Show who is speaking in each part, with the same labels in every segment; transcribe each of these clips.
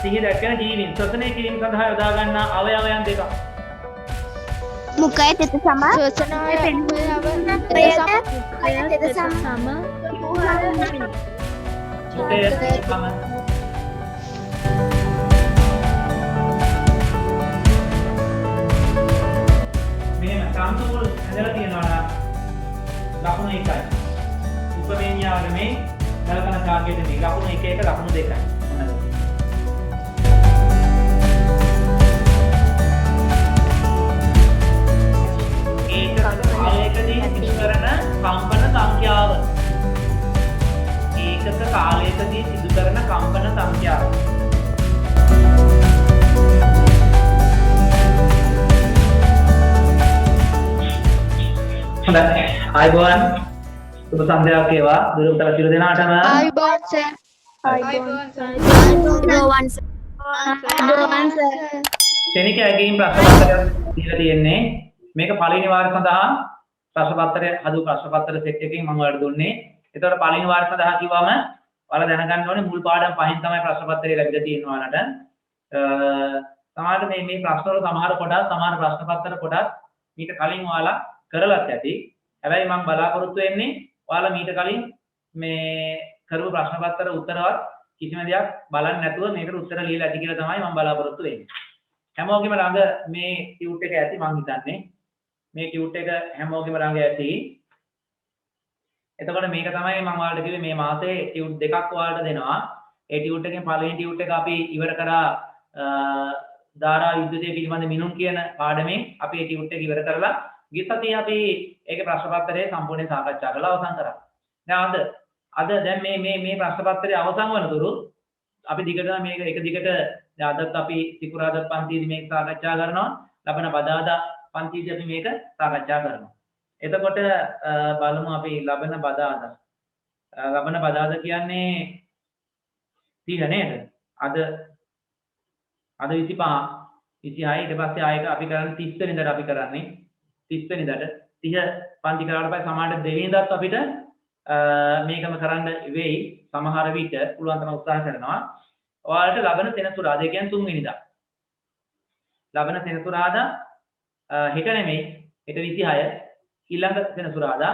Speaker 1: සිහි දැක්කෙන ජීවීන් ශ්වසනය කිරීම සඳහා යොදා ගන්නා අවයවයන් දෙකක්.
Speaker 2: මුඛය තෙත සම
Speaker 3: ශ්වසන
Speaker 2: තෙත සම
Speaker 1: මුඛය සම මෙහෙම සම්පූර්ණ ඇදලා තියෙනවා ලකුණු 1යි. උපමේනියාවල මේ ගලපන කාර්යයේ මේ ලකුණු 1 1 ලකුණු 2යි. කාලයකදී සිදු කරන කම්පන සංඛ්‍යාව. ඒකක කාලයකදී සිදු කරන කම්පන සංඛ්‍යාව. හොඳයි. ආයුබෝවන්. සුබ සන්ධ්‍යාවක් වේවා. දුරුතර සියලු දෙනාටම.
Speaker 3: ආයුබෝවන් සර්.
Speaker 2: ආයුබෝවන් සර්.
Speaker 1: ක්ෂණික ඇගීම් ප්‍රශ්න පත්‍රයක් දීලා තියෙන්නේ. මේක පළවෙනි වාරය සඳහා ප්‍රශ්න පත්‍රය හදු ප්‍රශ්න පත්‍ර සෙට් එකකින් මම ඔයාලට දුන්නේ. ඒතකොට පළවෙනි වාරය සඳහා කිව්වම ඔයාලා දැනගන්න ඕනේ මුල් පාඩම් පහෙන් තමයි ප්‍රශ්න පත්‍රය ලැබිලා තියෙනවා ඔයාලට. සමහරට මේ ප්‍රශ්න වල සමහර කොටස් සමහර ප්‍රශ්න පත්‍ර කොටස් මීට කලින් ඔයාලා කරලත් ඇති. හැබැයි මම බලාපොරොත්තු වෙන්නේ ඔයාලා මීට කලින් මේ කරපු ප්‍රශ්න පත්‍ර උත්තරවත් කිසිම දෙයක් බලන්නේ නැතුව මේකට උත්තර ලියලා ඇති කියලා තමයි මම බලාපොරොත්තු වෙන්නේ. හැමෝගෙම ළඟ මේ ටියුට් එක ඇති මම හිතන්නේ. මේ ටියුට් එක හැමෝගෙම ළඟ ඇති. එතකොට මේක තමයි මම ඔයාලට කිව්වේ මේ මාසේ ටියුට් දෙකක් ඔයාලට දෙනවා. ඒ ටියුට් එකෙන් පළවෙනි ටියුට් එක අපි ඉවර කරා ධාරා විද්‍යුතය පිළිබඳ මිනුම් කියන පාඩමෙන් අපි ඒ ටියුට් එක ඉවර කරලා ගිය සතියේ අපි ඒකේ ප්‍රශ්න පත්‍රය සම්පූර්ණයෙන් සාකච්ඡා කරලා අවසන් කරා. දැන් අද දැන් මේ ප්‍රශ්න පත්‍රය අවසන් වනතුරු අපි දිගටම මේක එක දිගට අදත් අපි සිකුරාදා පන්තියේදී මේක සාකච්ඡා කරනවා. ලබන බදාදා පන්තියේදී අපි මේක සාකච්ඡා කරනවා. එතකොට බලමු අපි ලබන බදාදා. ලබන බදාදා කියන්නේ 30 නේද? අද 25 26 ඊට පස්සේ ආයෙක අපි කරන්නේ 30 වෙනිදාට අපි කරන්නේ 30 වෙනිදාට 30 පන්ති කරාට පස්සේ සමාජයට දෙවෙනිදාත් අපිට මේකම කරන්න වෙයි. සමහර විට පුළුවන් තරම් උත්සාහ කරනවා. ඔයාලට ලබන සෙනසුරාදා ඒ කියන්නේ 3 වෙනිදා. ලබන සෙනසුරාදා හෙට නෙමෙයි හෙට 26 ඊළඟ සෙනසුරාදා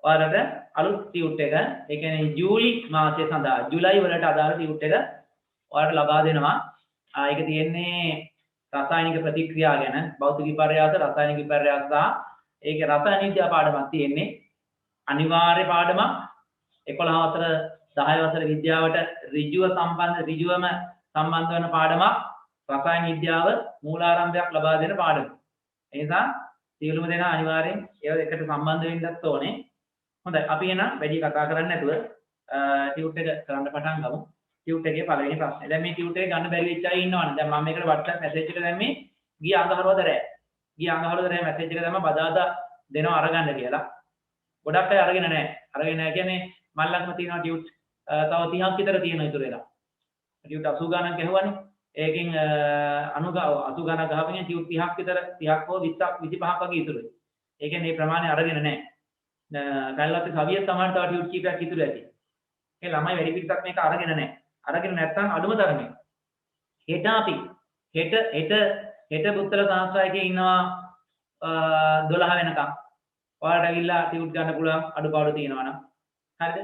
Speaker 1: ඔයාලට අලුත් ටියුට් එක ඒ කියන්නේ ජූලි මාසය සඳහා ජූලයි වලට අදාළ ටියුට් එක ඔයාලට ලබා දෙනවා. ඒක තියෙන්නේ රසායනික ප්‍රතික්‍රියා ගැන භෞතික විපර්යාස රසායනික විපර්යාස සහ ඒකේ රසායන විද්‍යා පාඩමක් තියෙන්නේ. අනිවාර්ය පාඩමක් 11 වසර 10 වසර විද්‍යාවට ඍජුවම සම්බන්ධ වෙන පාඩමක් රසායන විද්‍යාව මූලාරම්භයක් ලබා දෙන පාඩම. ඒ නිසා සියලුම දෙනා අනිවාර්යෙන් ඒව එකට සම්බන්ධ වෙන්නත් ඕනේ. හොඳයි අපි එහෙනම් වැඩි කතා කරන්නේ නැතුව ටියුට් එක කරන්න පටන් ගමු. ටියුට් එකේ පළවෙනි ප්‍රශ්නේ. දැන් මේ ටියුට් එක ගන්න බැරි වෙච්ච අය ඉන්නවනේ. දැන් මම මේකට WhatsApp මැසේජ් එක දැම්මේ ගිය අඟහරුවාදා රෑ. ගිය අඟහරුවාදා රෑ මැසේජ් එක දැම්මා බදාදා දෙනවා අරගන්න කියලා. ගොඩක් අය අරගෙන නැහැ. අරගෙන නැහැ කියන්නේ මල් ළඟම තියෙනවා ටියුට් තව 30ක් විතර තියෙනවා ඉතුරු වෙලා. ටියුට් 80 ගණන් ගැහුවානේ. ඒකෙන් 80 ගණන් ගහපෙන්නේ ටියුට් 30ක් විතර 30ක් හෝ 20ක් 25ක් වගේ ඉතුරුයි. ඒ කියන්නේ මේ ප්‍රමාණය අරගෙන නැහැ. කල්ලාත් සවිය තමයි තව ටියුට් කීපයක් ඉතුරු ඇති. ඒ ළමයි වැඩි පිටක් මේක අරගෙන නැහැ. අරගෙන නැත්නම් අඩුම තරමේ. හෙට අපි හෙට බුත්තල සංස්ථාවකේ ඉන්නවා 12 වෙනකම්. ඔයාලට ඇවිල්ලා ටියුට් ගන්න පුළුවන් අඩුපාඩු තියෙනවා නම්. හරිද?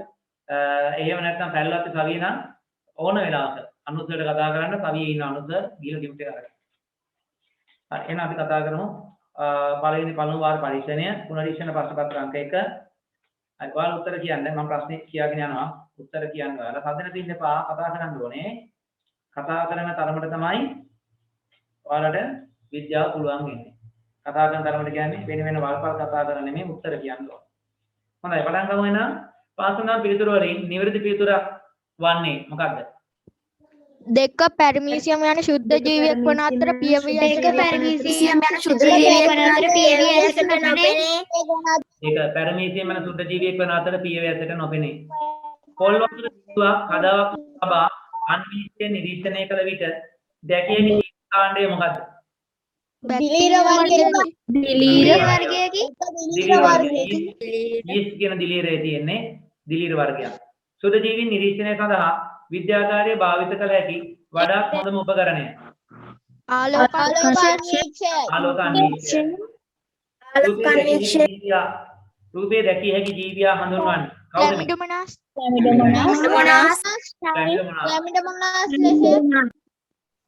Speaker 1: එහෙම නැත්නම් පැල්ලත් සවිය නම් ඕන වෙලාවක අනුසරට කතා කරන්න සවියේ ඉන්න අනුසර ගිහලා ටියුට් එක අරගෙන. හරි එහෙනම් අපි කතා කරමු පළමු වාර පරීක්ෂණය පුනරීක්ෂණ ප්‍රශ්න පත්‍ර අංක 1. හරි ඔයාලා උත්තර කියන්න මම ප්‍රශ්නේ කියාගෙන යනවා. උත්තර කියන්න ඔයාලා සඳහන් තින්න එපා කතා කරන්න ඕනේ. කතා කරන තරමට තමයි ඔයාලට විද්‍යාව පුළුවන් වෙන්නේ. කතා කරන තරමට කියන්නේ වෙන වල්පල් කතා කරන නෙමෙයි උත්තර කියන්න ඕනේ. හොඳයි පටන් ගමු එහෙනම්. පාසුනම් පිළිතුරු වලින් නිවැරදි පිළිතුර වන්නේ මොකක්ද?
Speaker 3: දෙක පැරමීසියම් යන ශුද්ධ ජීවියෙක් වන අතර පියවි
Speaker 2: දෙක පැරමීසියම් යන ශුද්ධ ජීවියෙක් වන අතර පියවි ඇසට නොපෙනේ.
Speaker 1: ඒක පැරමීසියම් යන ශුද්ධ ජීවියෙක් වන අතර පියවි ඇසට නොපෙනේ. පොල් වතුර කිව්වා කදාවක් ලබා අන්වීක්ෂය නිරීක්ෂණය කළ විට දැකිය හැකි කාණ්ඩය මොකක්ද?
Speaker 2: දිලීර වර්ගයේකි.
Speaker 1: ඊස් කියන දිලීරේ තියෙන්නේ දිලීර වර්ගයක්. සුද්ධ ජීවීන් නිරීක්ෂණය සඳහා විද්‍යාගාරයේ භාවිත කළ හැකි වඩාත් හොඳම උපකරණය.
Speaker 3: ආලෝකාන්වික්ෂය
Speaker 1: ආලෝකාන්වීක්ෂය. රූපේ දැකිය හැකි ජීවියා හඳුන්වන්නේ. කවුද මේ?
Speaker 3: ලැමිඩොමොනාස්
Speaker 1: ලැමිඩොමොනාස්.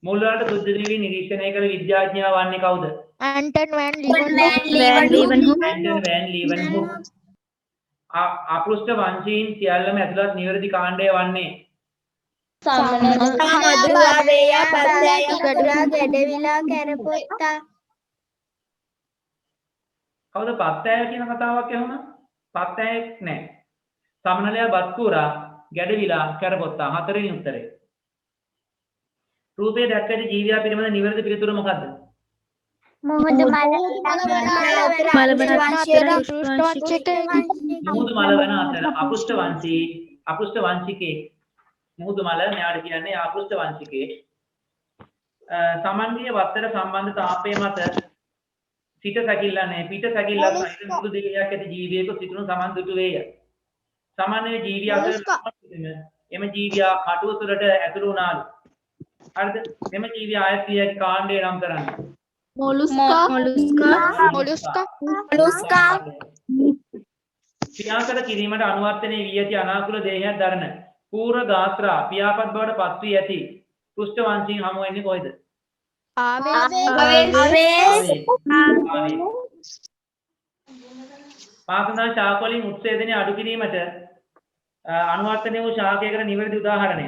Speaker 1: මුල් වලට සුද්ධ දිවි නිරීක්ෂණය කළ විද්‍යාඥයා වන්නේ කවුද?
Speaker 3: Anton van
Speaker 1: Anton van Leeuwenhoek. අපෘෂ්ඨ වංශීන් සියල්ලම ඇතුළත් නිවැරදි කාණ්ඩය වන්නේ කවුද? පත්තෑය කියන කතාවක් එහෙම? පත්තෑයෙක් නෑ. සමනලයා බත්කුරා ගැඩවිලා කැරපොත්තා. හතරවෙනි උත්තරේ. රූපේ දැක්කද ජීවියා පිළිබඳ නිවැරදි පිළිතුර මොකද්ද?
Speaker 2: මුහුදු
Speaker 1: මුහුදු මල වන අතර අපෘෂ්ඨ වංශිකේ මුහුදු මල මෙයාට කියන්නේ අපෘෂ්ඨ වංශිකේ සමන්විය වත්තර සම්බන්ධ තාපය මත සිට සැකිල්ලන්නේ පිට සැකිල්ලක් සහිත මුහුදු දෙවියක් ඇති ජීවියෙකු සිටිනු සමන් දුටු වේය. සාමාන්‍ය ජීවියා අතර එම ජීවියා කටුව තුළට ඇතුළු වුණාලු. හරිද? එම ජීවියා ආයතීය කාණ්ඩය නම් කරන්නේ
Speaker 3: මොලුස්කා
Speaker 1: ක්‍රියාකර කිරීමට අනුවර්තනය වී ඇති අනාකූල දේහයක් දරන පූර්ව ගාත්‍රා පියාපත් බවට පත් වී ඇති පෘෂ්ඨ වංශීන් හමු වෙන්නේ කොයිද? පාසනා ශාක වලින් උත්සේදනය අඩු කිරීමට අනුවර්තනය වූ ශාකයකට නිවැරදි උදාහරණය.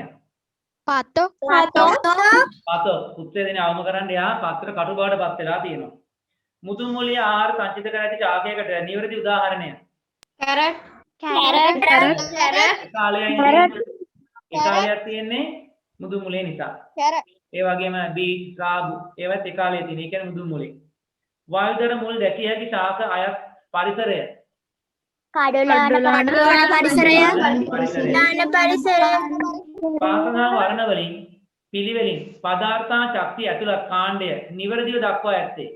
Speaker 3: පාතෝ
Speaker 1: උත්සේදනය අවම කරන්න යා පත්‍ර කටු බවට පත් වෙලා තියෙනවා. මුතු මුලිය ආහාර සංචිත කර ඇති ශාකයකට නිවැරදි උදාහරණය.
Speaker 2: කැරට්
Speaker 1: කාලයක් තියෙන්නේ මුදු මුලේ නිසා. ඒ වගේම බීට් රාගු ඒවත් ඒ කාලේ තියෙන. ඒ කියන්නේ මුදු මුලේ. වායුදර මුල් දැකිය හැකි ශාක අයත් පරිසරය.
Speaker 2: කඩොලාන පරිසරය
Speaker 1: පාසනා වර්ණ වලින් පිළිවෙලින් පදාර්ථා ශක්තිය ඇතුළත් කාණ්ඩය නිවැරදිව දක්වා ඇත්තේ.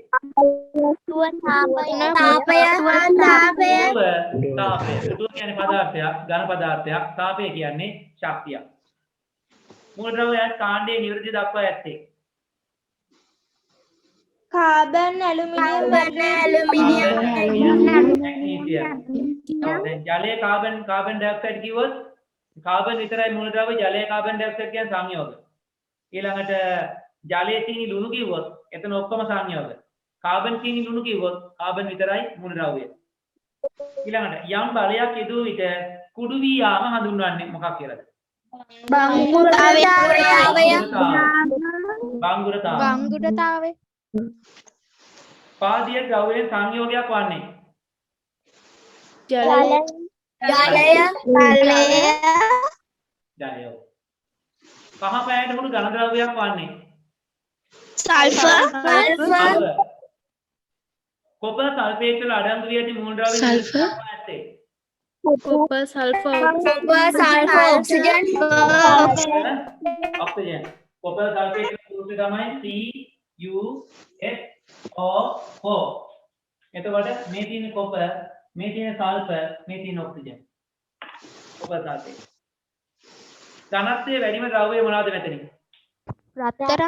Speaker 1: තාපය කියන්නේ පදාර්ථයක්, ඝන පදාර්ථයක්. තාපය කියන්නේ ශක්තියක්. මූලද්‍රව්‍යයන් කාණ්ඩයේ නිවැරදිව දක්වා ඇත්තේ.
Speaker 3: Carbon aluminium
Speaker 1: magnesium. දැන් ජලයේ කාබන් ඩයොක්සයිඩ් කිව්වොත් කාබන් විතරයි මූලද්‍රව්‍ය, ජලයේ කාබන් ඩයොක්සයිඩ් කියන්නේ සංයෝග. ඊළඟට ජලයේ තියෙන ලුණු කිව්වොත් එතන ඔක්කොම සංයෝග. කාබන් තියෙන ලුණු කිව්වොත් කාබන් විතරයි මූලද්‍රව්‍ය. ඊළඟට යම් බලයක් යෙදුව විට කුඩු වී යාම හඳුන්වන්නේ මොකක් කියලාද?
Speaker 3: බංගුරතාවය
Speaker 1: පාදීය ද්‍රව්‍යයෙන් සංයෝගයක් වන්නේ
Speaker 2: ජලය
Speaker 1: ජලය. පහ පෑයට මුළු ඝන ද්‍රව්‍යයක් වන්නේ
Speaker 2: සල්ෆර්
Speaker 1: කොපර් සල්ෆේට් වල අඩංගු වී ඇති මූලද්‍රව්‍ය ඇත්තේ.
Speaker 3: Copper sulphur
Speaker 2: oxygen
Speaker 1: oxygen. Copper sulphate සූත්‍රය තමයි CuSO4. එතකොට මේ තියෙන කොපර්, මේ තියෙන සල්ෆර්, මේ තියෙන ඔක්සිජන්. Copper sulphate. ඝනත්වයේ වැඩිම ද්‍රව්‍යය මොනවාද මෙතනින්?
Speaker 3: රත්තරන්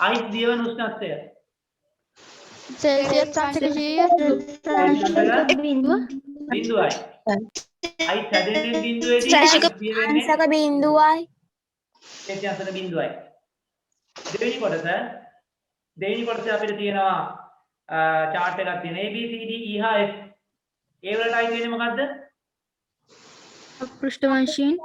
Speaker 1: අයිස් දියවන උෂ්ණත්වය
Speaker 3: සෙල්සියස්
Speaker 1: බිඳුවයි. අයිස් හැදෙන්නේ බිඳුවේදී අංශක බිඳුවයි. සෙල්සියස් බිඳුවයි. දෙවෙනි කොටස අපිට තියෙනවා chart එකක් තියෙන A B C D E හා F. ඒ වලට අයිති වෙන්නේ මොකද්ද?
Speaker 3: පෘෂ්ඨවංශීන්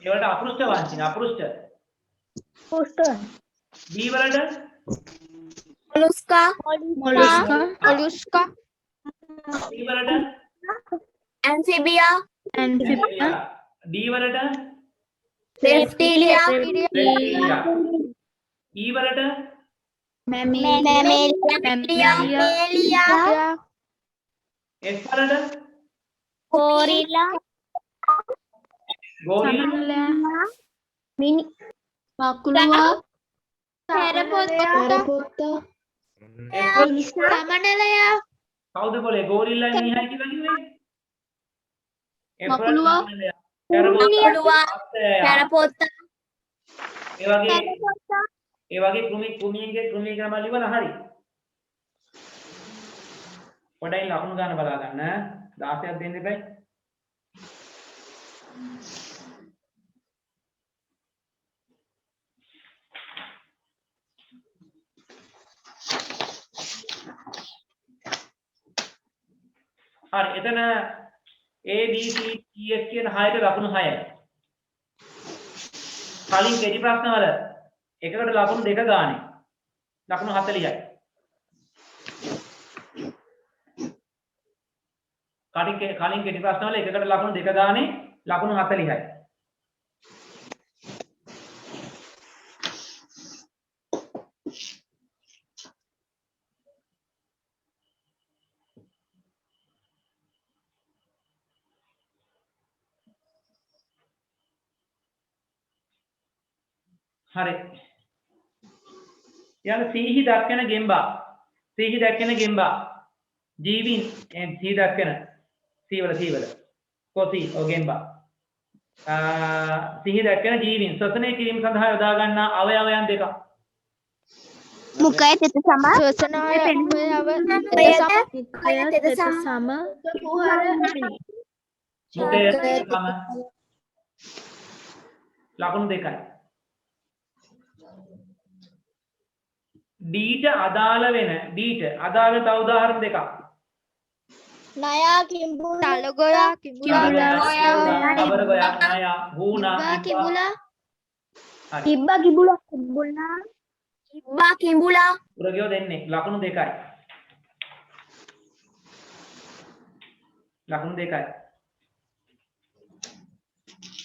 Speaker 1: ඒවලට අපෘෂ්ඨ වංශීන් අපෘෂ්ඨ. B වලට
Speaker 3: මොලුස්කා
Speaker 1: C වලට
Speaker 2: ඇම්ෆිබියා
Speaker 1: D වලට
Speaker 2: රෙප්ටිලියා
Speaker 1: E වලට
Speaker 2: මැමේලියා
Speaker 1: F වලට
Speaker 2: ගෝරිලා
Speaker 3: මිනි මකුලුවා
Speaker 2: කැරපොත්තා සමනලයා
Speaker 1: කවුද පොලේ ගෝරිල්ලා මිනිහයි කියලා කිව්වේ?
Speaker 2: මකුලුවා.
Speaker 1: කැරපොත්තා.
Speaker 2: කැරපොත්ත.
Speaker 1: ඒ වගේ කෘමියන්ගේ කෘමී ක්‍රම ලියවන හරි. පොඩ්ඩයි ලකුණු ගන්න බලා ගන්න. 16ක් දෙන්න එපයි. හරි එතන A B C D F කියන හයට ලකුණු 6යි. කලින් කෙටි ප්‍රශ්න වල එකකට ලකුණු දෙක ගානේ. ලකුණු 40යි. කලින් කෙටි ප්‍රශ්න වල එකකට ලකුණු දෙක ගානේ ලකුණු 40යි. හරි. යාල සීහි දක්වන ගෙම්බා. සීහි දක්වන ගෙම්බා. ජීවීන් සීහි දක්වන සීවල. කොසී ඔ ගෙම්බා. සීහි දක්වන ජීවීන් ශ්වසනය කිරීම සඳහා යොදා ගන්නා අවයවයන් දෙකක්.
Speaker 2: මුඛය තෙත සම.
Speaker 3: ශ්වසන අවයව
Speaker 2: තෙත සම.
Speaker 1: මුඛය සම. ලකුණු දෙකයි. ඩීට අදාළ වෙන ඩීට අදාළ තව උදාහරණ දෙකක්.
Speaker 2: නයා කිඹුල.
Speaker 3: තලගොයා කිඹුලා
Speaker 1: කබර ගොයා නායා වුණා
Speaker 2: කිඹුලා.
Speaker 1: හරි.
Speaker 2: කිබ්බා කිඹුලා. කිඹුලා. කිබ්බා කිඹුලා.
Speaker 1: උරගියෝ දෙන්නේ ලකුණු දෙකයි. ලකුණු දෙකයි.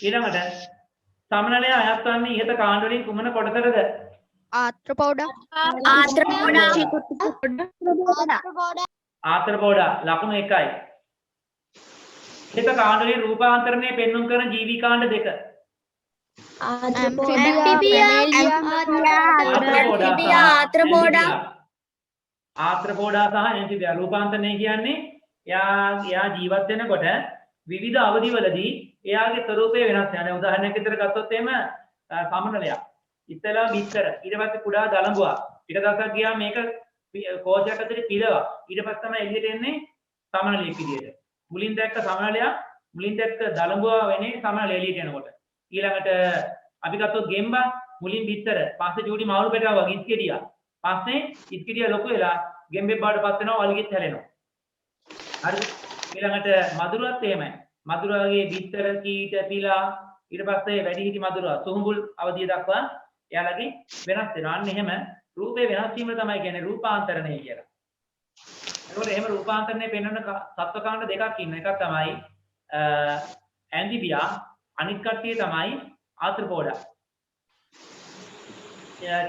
Speaker 1: ඊළඟට සමනලය අයත් වන්නේ ඉහත කාණ්ඩ වලින් කුමන කොටසටද?
Speaker 3: ආත්‍රපෞඩා
Speaker 1: ආත්‍රපෝඩා ලකුණු 1යි. ඉහත කාණ්ඩ වලින් රූපාන්තරණය පෙන්눔 කරන ජීවි කාණ්ඩ දෙක. ආත්‍රපෝඩා සහ ඇම්ෆිබියා රූපාන්තරණය කියන්නේ එයා ජීවත් වෙනකොට විවිධ අවධිවලදී එයාගේ ස්වරූපය වෙනස් වෙනවා. උදාහරණයක් විදිහට ගත්තොත් එහෙම සමනලයක්. ඉතලා බිත්තර ඊට පස්සේ කුඩා දලඹුවා. ඊට දවසක් ගියා මේක කෝෂයක් ඇතුලේ පිළවා. ඊට පස්සේ තමයි එළියට එන්නේ සමනලයක් විදියට. මුලින් දැක්ක සමනලයා මුලින් දැක්ක දලඹුවා වෙන්නේ සමනලය එළියට එනකොට. ඊළඟට අපි ගත්තොත් ගෙම්බා මුලින් බිත්තර පස්සේ චූටි මාළු පැටවා වගේ ඉස්කෙඩියා. පස්සේ ඉස්කෙඩියා ලොකු වෙලා ගෙම්බෙක් බවට පත් වෙනවා වලිගෙත් හැලෙනවා. හරිද? ඊළඟට මදුරුවත් එහෙමයි. මදුරුවගේ බිත්තර කීට පිලා ඊට පස්සේ වැඩිහිටි මදුරුවා සුහුඹුල් අවධිය දක්වා එයාලගේ වෙනස් වෙනවා. අන්න එහෙම රූපේ වෙනස් වීම තමයි කියන්නේ රූපාන්තරණය කියලා. ඒකෝට එහෙම රූපාන්තරණය පෙන්වන සත්වකාණ්ඩ දෙකක් ඉන්න. එකක් තමයි ඇම්ෆිබියා අනිත් කට්ටිය තමයි ආත්‍රපෝඩා.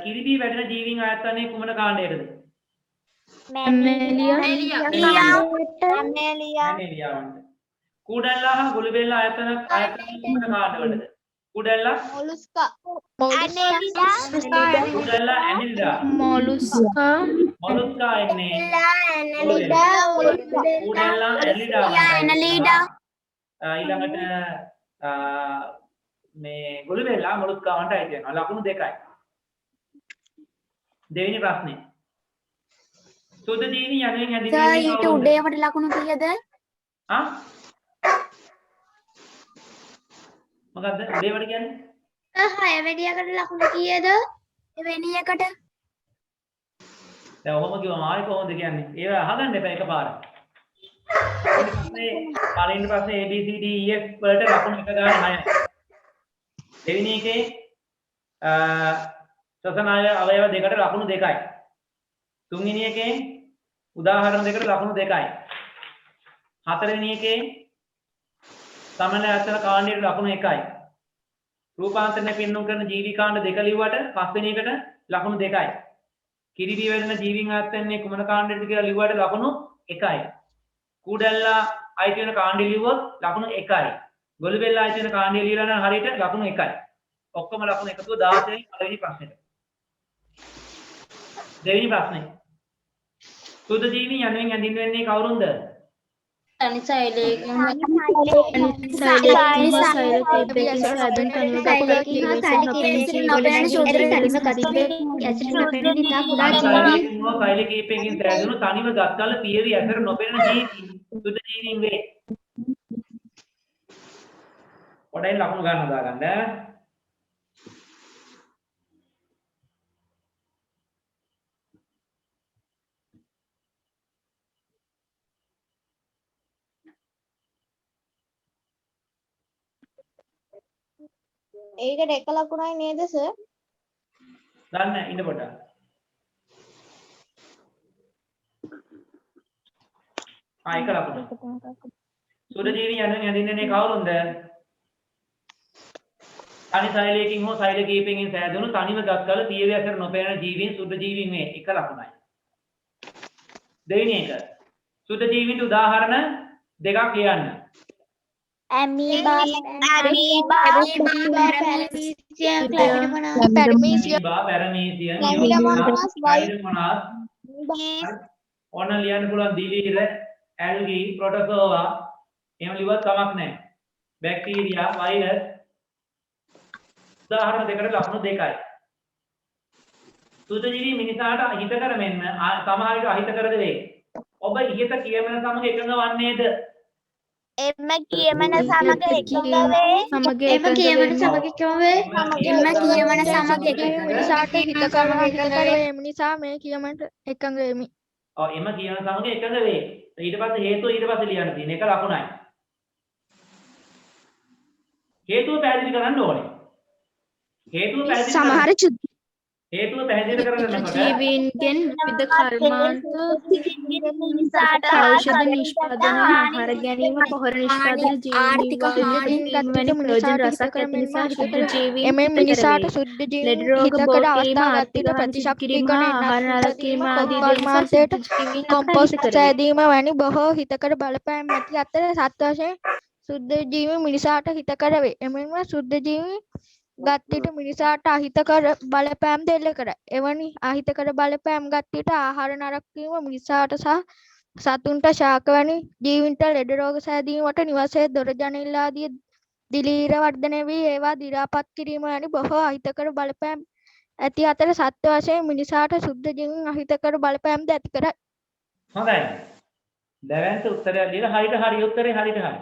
Speaker 1: කිරිබී වැඩෙන ජීවීන් අයත් වන්නේ කුමන කාණ්ඩයටද? මැමේලියා. කුඩල්ලා හා ගොළුබෙල්ලා ආයතන කුමන කාණ්ඩවලද? කුඩල්ලා
Speaker 2: මොලුස්කා.
Speaker 1: කුඩල්ලා ඇනිලිඩා. මොලුස්කා එන්නේ කුඩල්ලා ඇනිලිඩා. ඊළඟට මේ ගොළුබෙල්ලා මොලුස්කාවන්ට අයිති වෙනවා. ලකුණු 2යි. දෙවෙනි ප්‍රශ්නේ. සුද්ධ ජීවි යනුවෙන් හැඳින්වෙන්නේ
Speaker 2: ඊට උඩේවට ලකුණු කීයද?
Speaker 1: මොකද්ද උඩේවට කියන්නේ?
Speaker 2: 6 වෙනියකට ලකුණු කීයද? වෙනි එකට.
Speaker 1: දැන් ඔහොම කිව්වම ආයෙ කොහොමද කියන්නේ? ඒවා අහගන්න එපා එකපාරට. පළවෙනි ප්‍රශ්නේ A B C D E F වලට ලකුණු එක ගන්න 6යි. දෙවෙනි එකේ ශ්වසන අවයව දෙකට ලකුණු 2යි. තුන්වෙනි එකේ උදාහරණ දෙකට ලකුණු 2යි. හතරවෙනි එකේ සමනල ඇත්තන කාණ්ඩයට ලකුණු 1යි. රූපාන්තරණය පෙන්වු කරන ජීවි කාණ්ඩ දෙක ලිව්වට පස්වෙනි එකට ලකුණු 2යි. කිරිබී වැඩෙන ජීවීන් අයත් වෙන්නේ කුමන කාණ්ඩයටද කියලා ලිව්වට ලකුණු 1යි. කුඩල්ලා අයිති වෙන කාණ්ඩය ලිව්වොත් ලකුණු 1යි. ගොළුබෙල්ලා අයිති වෙන කාණ්ඩය ලියලා නම් හරියට ලකුණු 1යි. ඔක්කොම ලකුණු එකතුව 16යි පළවෙනි ප්‍රශ්නෙට. දෙවෙනි ප්‍රශ්නේ. සුද්ධ ජීවීන් යනුවෙන් හැඳින්වෙන්නේ කවුරුන්ද?
Speaker 4: තනි සෛලයකින්
Speaker 3: සෛලයකින්
Speaker 4: හෝ
Speaker 3: හෝ
Speaker 4: සෛල කීපයකින් සෑදුණු තනිව ගත් කල කිරිවැසින් නොපෙනී ජීවීන් සුද්ධ ජීවීන්
Speaker 1: සෛලයකින් හෝ සෛල කීපයකින් සෑදුණු තනිව ගත් කල පියවි ඇසට නොපෙනෙන ජීවීන් සුද්ධ ජීවීන් වේ. පොඩ්ඩයි ලකුණු ගන්න හදාගන්න.
Speaker 2: ඒකට එක ලකුණයි නේද සර්?
Speaker 1: ගන්න ඉන්න පොඩ්ඩක්. එක ලකුණ. සුද්ධ ජීවීන් යන හැඳින්වෙන්නේ කවුරුන්ද? තනි සෛලයකින් හෝ සෛල කීපයකින් සෑදුණු තනිව ගත් කල පියවි ඇසට නොපෙනෙන ජීවීන් සුද්ධ ජීවීන් වේ. එක ලකුණයි. දෙවෙනි එක. සුද්ධ ජීවීන්ට උදාහරණ දෙකක් කියන්න.
Speaker 2: ඇමීබා
Speaker 1: පැරමීසියන් ඕන ලියන්න පුළුවන් දිලීර ඇල්ගී ප්‍රොටෝසෝවා එහෙම ලිව්වත් කමක් නැහැ. බැක්ටීරියා වෛරස් උදාහරණ දෙකට ලකුණු දෙකයි. සුද්ධ ජීවි මිනිසාට අහිතකර මෙන්න සමහර විට අහිතකරද වේ. ඔබ ඉහත කියමන සමග එකඟ වන්නේද?
Speaker 2: එම කියමන සමග එකඟ වේ.
Speaker 3: මිනිසාට හිතකර නිසා මේ කියමනට එකඟ වෙමි.
Speaker 1: ඔව් එම කියමන සමග එකඟ වේ. ඊට පස්සේ හේතුව ඊට පස්සේ ලියන්න තියෙන එක ලකුණයි. හේතුව පැහැදිලි කරන්න ඕනේ. හේතුව පැහැදිලි කරගන්නකොට
Speaker 4: ජීවීන්ගෙන් විවිධ කර්මාන්ත ඖෂධ නිෂ්පාදන ආහාර ගැනීම පොහොර නිෂ්පාදන ජීවීන් ප්‍රයෝජන රසක් ඇති නිසා සුද්ධ ජීවීන්
Speaker 3: එමෙන් මිනිසාට සුද්ධ ජීවීන් හිතකර අවස්ථා ගතික ප්‍රතිශක්තිකරණ
Speaker 4: ආහාර නරකීම ආදී
Speaker 3: කර්මාන්තයට කොම්පෝස්ට් සෑදීම වැනි බොහෝ හිතකර බලපෑම් ඇති අතර සත් වශයෙන් සුද්ධ ජීවීන් මිනිසාට හිතකර වේ. එමෙන්ම සුද්ධ ජීවීන් ගත් විට මිනිසාට අහිතකර බලපෑම් දෙල්ල කරයි. එවැනි අහිතකර බලපෑම් ගත් විට ආහාර නරක වීම මිනිසාට සහ සතුන්ට ශාක වැනි ජීවීන්ට ලෙඩ රෝග සෑදීමට නිවසේ දොර ජනෙල් ආදී දිලීර වර්ධනය වී ඒවා දි รา පත් කිරීම වැනි බොහෝ අහිතකර බලපෑම් ඇති අතර සත්‍ය වශයෙන් මිනිසාට සුද්ධ ජීවීන් අහිතකර බලපෑම්ද ඇති කරයි.
Speaker 1: හොඳයි. දැවැන්ත උත්තරය දීලා හරි උත්තරේ හරියට හරි.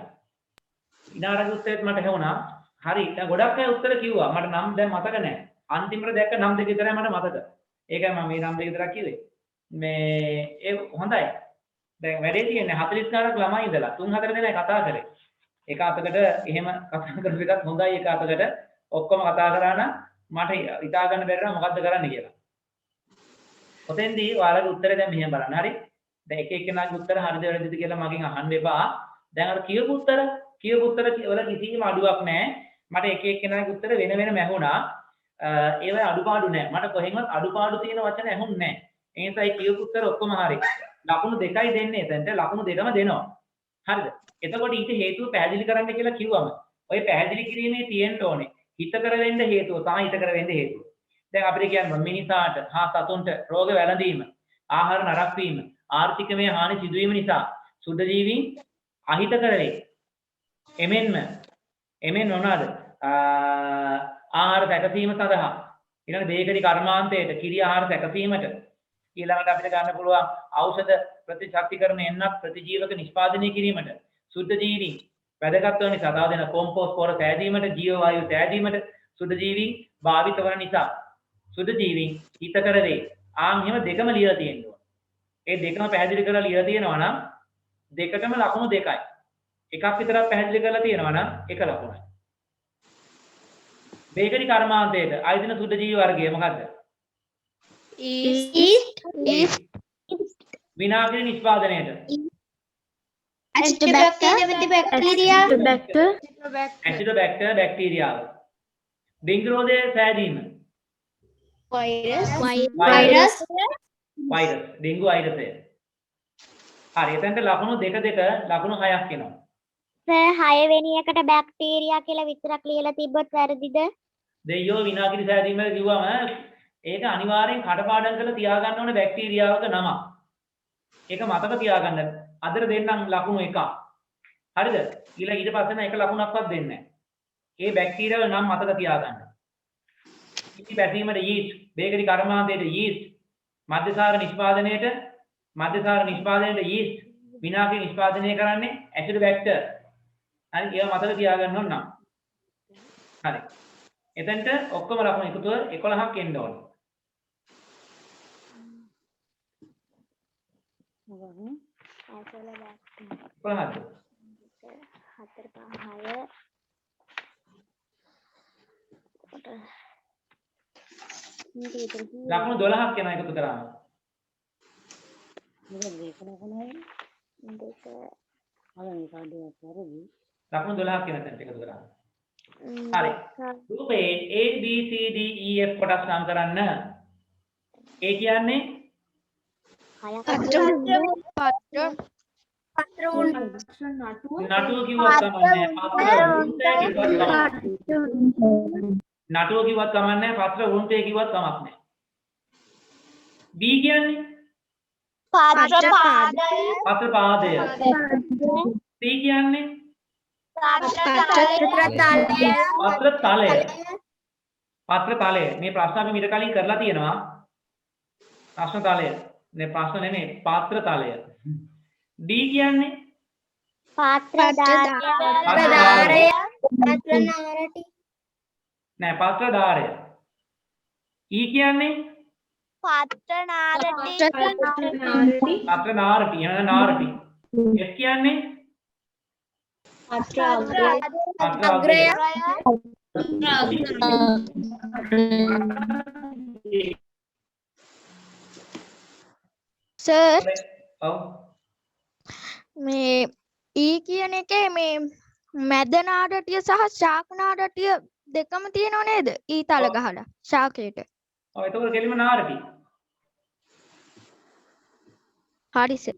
Speaker 1: ඉනාරගේ උත්තරෙත් මට හැවුණා. හරි. දැන් ගොඩක් අය උත්තර කිව්වා. මට නම් දැන් මතක නැහැ. අන්තිමට දැක්ක නම් දෙක විතරයි මට මතක. ඒකයි මම මේ නම් දෙක විතරක් කිව්වේ. මේ ඒ හොඳයි. දැන් වැඩේ තියෙන්නේ 40 ගණක් ළමයි ඉඳලා 3-4 දෙනා කතා කරේ. එක අතකට එහෙම කතා කරපු එකත් හොඳයි. එක අතකට ඔක්කොම කතා කරා නම් මට හිතා ගන්න බැරි නම් මොකද්ද කරන්න කියලා. ඔතෙන්දී ඔයාලගේ උත්තරේ දැන් මෙහෙම බලන්න. හරි. දැන් එක එක්කෙනාගේ උත්තර හරිද වැරදිද කියලා මගෙන් අහන්න එපා. දැන් අර කියපු උත්තර වල කිසිම අඩුවක් නැහැ. මට එක එක්කෙනාගේ උත්තර වෙන වෙනම ඇහුණා. ඒවයි අඩුපාඩු නැහැ. මට කොහෙන්වත් අඩුපාඩු තියෙන වචන ඇහුන්නේ නැහැ. ඒ නිසා ඒ කියපු උත්තර ඔක්කොම හරි. ලකුණු දෙකයි දෙන්නේ. එතනට ලකුණු දෙකම දෙනවා. හරිද? එතකොට ඊට හේතුව පැහැදිලි කරන්න කියලා කිව්වම ඔය පැහැදිලි කිරීමේ තියෙන්න ඕනේ. හිතකර වෙන්න හේතුව තමයි හිතකර වෙන්න හේතුව. දැන් අපිට කියන්න මිනිසාට හා සතුන්ට රෝග වැළඳීම, ආහාර නරක වීම, ආර්ථිකමය හානි සිදුවීම නිසා සුද්ධ ජීවීන් අහිතකර වේ. එමෙන් මොනවාද? ආහාර සැකසීම සඳහා ඊළඟ බේකරි කර්මාන්තයට කිරි ආහාර සැකසීමට ඊළඟට අපිට ගන්න පුළුවන් ඖෂධ ප්‍රතිශක්තිකරණ එන්නක් ප්‍රතිජීවක නිෂ්පාදනය කිරීමට සුද්ධ ජීවීන් වැදගත් වන නිසා තව දෙන කොම්පෝස්ට් පොර සෑදීමට ජීව වායු සෑදීමට සුද්ධ ජීවීන් භාවිත වන නිසා සුද්ධ ජීවීන් හිතකර වේ. එහෙම දෙකම ලියලා තියෙනවා. ඒ දෙකම පැහැදිලි කරලා ලියලා තියෙනවා නම් දෙකටම ලකුණු දෙකයි. එකක් විතරක් පැහැදිලි කරලා තියෙනවා නම් එක ලකුණයි. බේකරි කර්මාන්තයට ආයතන සුද්ධ ජීවි වර්ගය මොකද්ද?
Speaker 3: ඊස්ට්
Speaker 1: විනාගිරි නිෂ්පාදනයට ඇසිඩෝබැක්ටර් බැක්ටීරියාව. ඩෙන්ගු රෝගය සෑදීම
Speaker 2: වෛරස්
Speaker 1: ඩෙන්ගු වෛරසය. හරි. එතනට ලකුණු දෙක ලකුණු 6ක් එනවා.
Speaker 2: සර් 6 වෙනි එකට බැක්ටීරියා කියලා විතරක් ලියලා තිබ්බොත් වැරදිද?
Speaker 1: දෙයියෝ විනාගිරි සෑදීම කිව්වම ඒක අනිවාර්යෙන් කටපාඩම් කරලා තියාගන්න ඕනේ බැක්ටීරියාවක නම. ඒක මතක තියාගන්න. අදට දෙන්නම් ලකුණු 1. හරිද? ඊට පස්සේ නම් එක ලකුණක්වත් දෙන්නේ නැහැ. ඒ බැක්ටීරියා වල නම් මතක තියාගන්න. ඉති පැසීමට යීස්ට්, බේකරි කර්මාන්තයට යීස්ට්, මධ්‍යසාර නිෂ්පාදනයට යීස්ට්, විනාශය නිෂ්පාදනය කරන්නේ ඇසිඩෝබැක්ටර්. හරි ඒවා මතක තියාගන්න ඕන නම්. හරි. එතෙන්ට ඔක්කොම ලකුණු එකතුව 11ක් එන්න ඕනේ. කොහොමද? 4 5 ලකුණු 12ක් එනවා එකතු කරාම. ලකුණු 12ක් එන තැනට එකතු කරාම. හරි. රූපේ A B C D E F කොටස් නම් කරන්න. ඒ කියන්නේ නටුව කිව්වත් කමන්නේ නටුව කිව්වත් කමන්නේ පත්‍ර වෘන්තය කිව්වත් කමක් නැහැ. B කියන්නේ පත්‍ර පාදය. C කියන්නේ පත්‍ර තලය. මේ ප්‍රශ්න අපි ඊට කලින් කරලා තියෙනවා. ප්‍රශ්න තලය. නේ ප්‍රශ්න නෙමෙයි පාත්‍ර තලය. D කියන්නේ පාත්‍රධාරය. නෑ පාත්‍රධාරය. E කියන්නේ පාත්‍රනාරටි. එන නාරටි. F කියන්නේ පාත්‍රාග්‍රය.
Speaker 3: සර්
Speaker 1: ඔව්
Speaker 3: මේ E කියන එකේ මේ මැද නාඩටිය සහ ශාක නාඩටිය දෙකම තියෙනව නේද? E තල ගහලා ශාකයට.
Speaker 1: ඔව් එතකොට කෙලිම නාරටි.
Speaker 3: හරි සර්.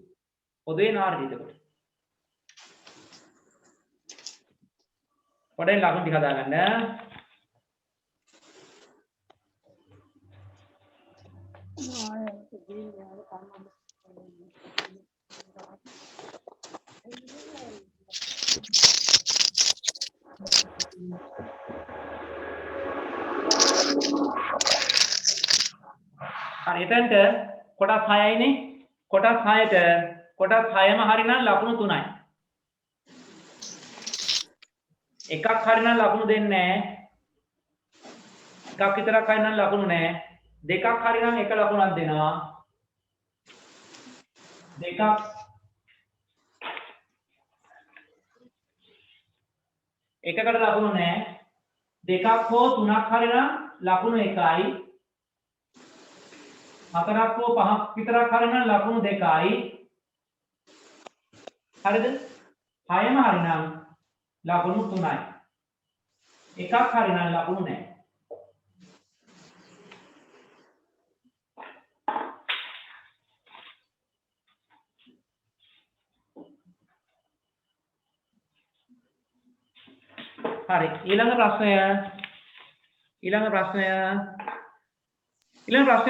Speaker 1: පොදේ නාරටි එතකොට. පොඩෙන් ලකුණු ටික හදාගන්න. හරි එතනට කොටස් 6යිනේ. කොටස් 6ට කොටස් 6ම හරිනම් ලකුණු 3යි. එකක් හරිනම් ලකුණු දෙන්නේ නැහැ. එකක් විතරක් හරිනම් ලකුණු නැහැ. දෙකක් හරිනම් එක ලකුණක් දෙනවා. දෙකක් එකකට ලකුණු නැහැ. දෙකක් හෝ තුනක් හරිනම් ලකුණු 1යි. හතරක් හෝ පහක් විතරක් හරිනම් ලකුණු 2යි. හරිද? 6ම හරිනම් ලකුණු 3යි. එකක් හරිනම් ලකුණු නැහැ. හරි ඊළඟ ප්‍රශ්නය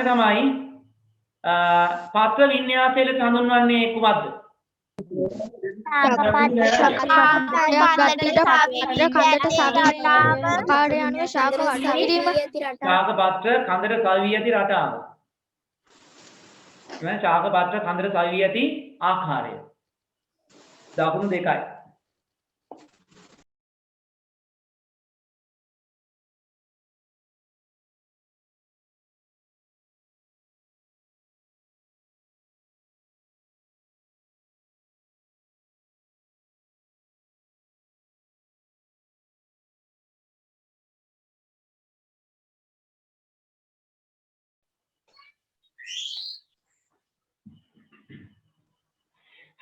Speaker 1: තමයි පත්‍ර වින්‍යාසය ලෙස හඳුන්වන්නේ කුමක්ද? ශාක පත්‍ර කඳට සවි ඇති රටාව. එවන ශාක පත්‍ර කඳට සවි ඇති ආකාරය. දකුණු 2යි.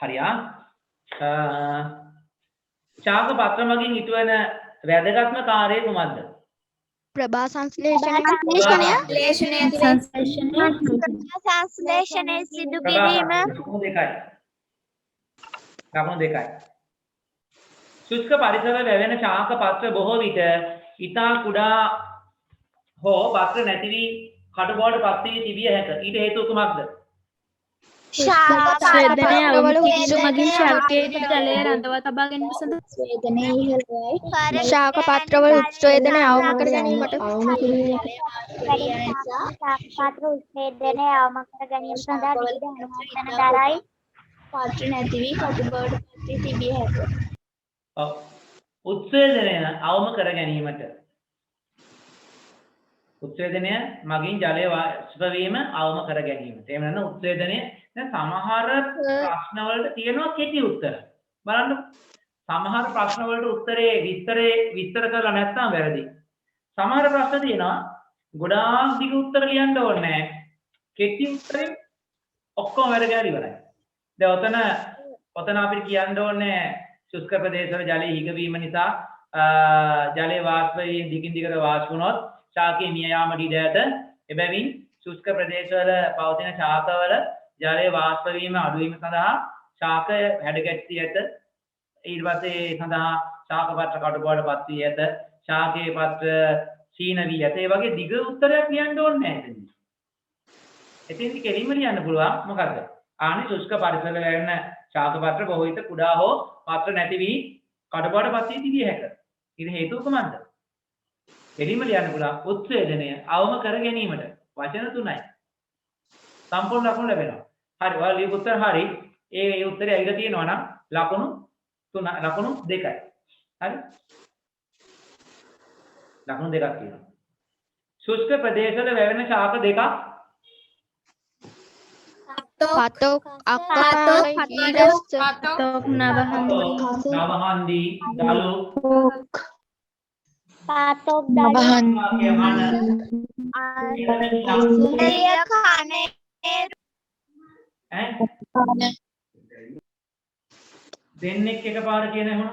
Speaker 1: හරියා ශාක පත්‍ර මගින් ඉටුවන වැදගත්ම කාර්යය කුමක්ද?
Speaker 3: ප්‍රභා සංශ්ලේෂණය සිදු කිරීම.
Speaker 1: ලකුණු 2යි. ශුෂ්ක පරිසර වැවෙන ශාක පත්‍ර බොහෝ විට ඉතා කුඩා හෝ පත්‍ර නැති වී කටු බවට පත් වී තිබිය හැක. ඊට හේතුව කුමක්ද?
Speaker 4: ස්වේදනය අවම කිරීම මගින් ශල්කයට ජලය රඳවා තබා ගැනීම සඳහා
Speaker 2: ස්වේදනයේ ඉහළයි.
Speaker 3: ශාක පාත්‍රවල උත්සේදනය අවම කර ගැනීමට
Speaker 2: අවම කිරීමට පාත්‍ර උත්සේදනය අවම කර ගැනීම සඳහා විවිධ අනුමೋದන දරයි. පාත්‍ර නැති වී කටු බවට පත් වී තිබිය හැකිය.
Speaker 1: ඔව්. උත්සේදනය අවම කර ගැනීමට උත්සේදනය මගින් ජලය වාෂ්ප වීම අවම කර ගැනීමට. එහෙම නැත්නම් උත්සේදනය දැන් සමහර ප්‍රශ්න වලට තියෙනවා කෙටි උත්තර. බලන්න. සමහර ප්‍රශ්න වලට උත්තරේ විස්තර කරලා නැත්නම් වැරදි. සමහර ප්‍රශ්න තියෙනවා ගොඩාක් දිග උත්තර ලියන්න ඕනේ නැහැ. කෙටි උත්තරේ ඔක්කොම වැඩ ගාලා ඉවරයි. දැන් ඔතන අපිට කියන්න ඕනේ ශුෂ්ක ප්‍රදේශවල ජලය හිගවීම නිසා ජලයේ වාෂ්ප වීම දිගින් දිගට වාෂ්ප වුණොත් ශාකයේ මිය යාමට ඉඩ ඇත. එබැවින් ශුෂ්ක ප්‍රදේශවල පවතින ශාකවල ජලයේ වාෂ්ප වීම අඩු වීම සඳහා ශාක හැඩගැස්සී ඇත. ඊට පස්සේ සඳහා ශාක පත්‍ර කටු බවට පත් වී ඇත. ශාකයේ පත්‍ර සීන වී ඇත. ඒ වගේ දිග උත්තරයක් ලියන්න ඕනේ නැහැ එතනදී. එතෙන්දි කෙලින්ම ලියන්න පුළුවන් මොකද? ආනි ශුෂ්ක පරිසරවල ලැබෙන ශාක පත්‍ර බොහෝ විට කුඩා හෝ පත්‍ර නැති වී කටු බවට පත් වී තිබිය හැක. ඊට හේතුව කොහොමද? එලිම ලියන්න පුළුවන් උත්සේදනය අවම කර ගැනීමට වචන 3යි. සම්පූර්ණ ලකුණු ලැබෙනවා. හරි. ඔයාලා ලියපු උත්තර හරි. ඒ උත්තරය ඇවිල්ලා තියෙනවා නම් ලකුණු 2යි. හරි. ලකුණු 2ක් තියෙනවා. ශුෂ්ක ප්‍රදේශවල වැවෙන ශාක දෙකක්
Speaker 3: පතෝක් අක්කපාල ඊරස්
Speaker 4: තෝක්
Speaker 1: නවහන්දි දලු
Speaker 2: පාතොක්
Speaker 3: නවහන්
Speaker 1: දෙන්නෙක් එකපාර කියන එහෙම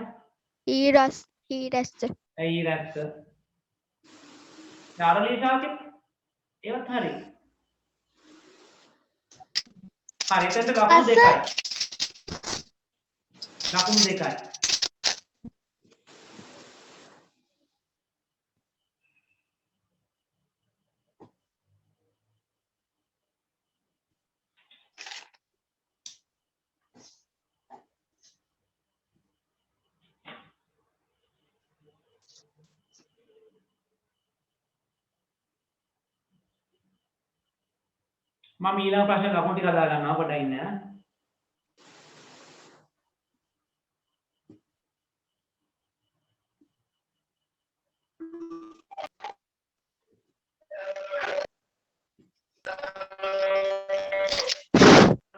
Speaker 3: ඊරස්
Speaker 1: ඇයි රැස්ස චාරලී ශාකෙත් ඒවත් හරි. හරි එතකොට ලකුණු 2යි. ලකුණු 2යි. මම ඊළඟ ප්‍රශ්නේ ලකුණු ටික හදා ගන්නවා පොඩ්ඩක් ඉන්න.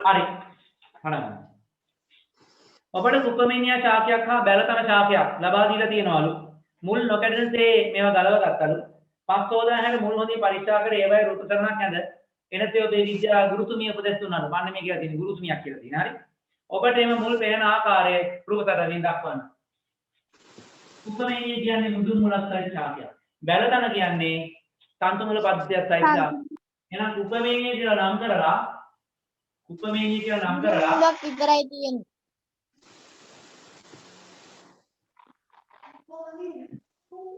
Speaker 1: හරි. හරි. ඔබට කුපමේනියා ශාකයක් හා බැලතන ශාකයක් ලබා දීලා තියෙනවලු. මුල් නොකඩනසේ මේවා ගලව ගත්තලු. පස් සෝදන හැර මුල් හොඳින් පරීක්ෂා කර ඒවයි ඍතු කරනක් නැද එනතේ ඔබේ විද්‍යා ගුරුතුමිය උපදෙස් දුන්නාලු. මන්න මේ කියලා තියෙන ගුරුතුමියක් කියලා තියෙන. හරි. ඔබට එම මුල් පේන ආකාරයේ රූපතරලින් දක්වන්න. කුපමේනිය කියන්නේ මුදුන් මුලක් සහිත ශාකයක්. බැලතන කියන්නේ තන්තු මුල පද්ධතියක් සහිත ශාකයක්. එහෙනම් කුපමේනිය කියලා නම් කරලා කුපමේනිය කියලා නම් කරලා
Speaker 2: විතරයි තියෙන්නේ.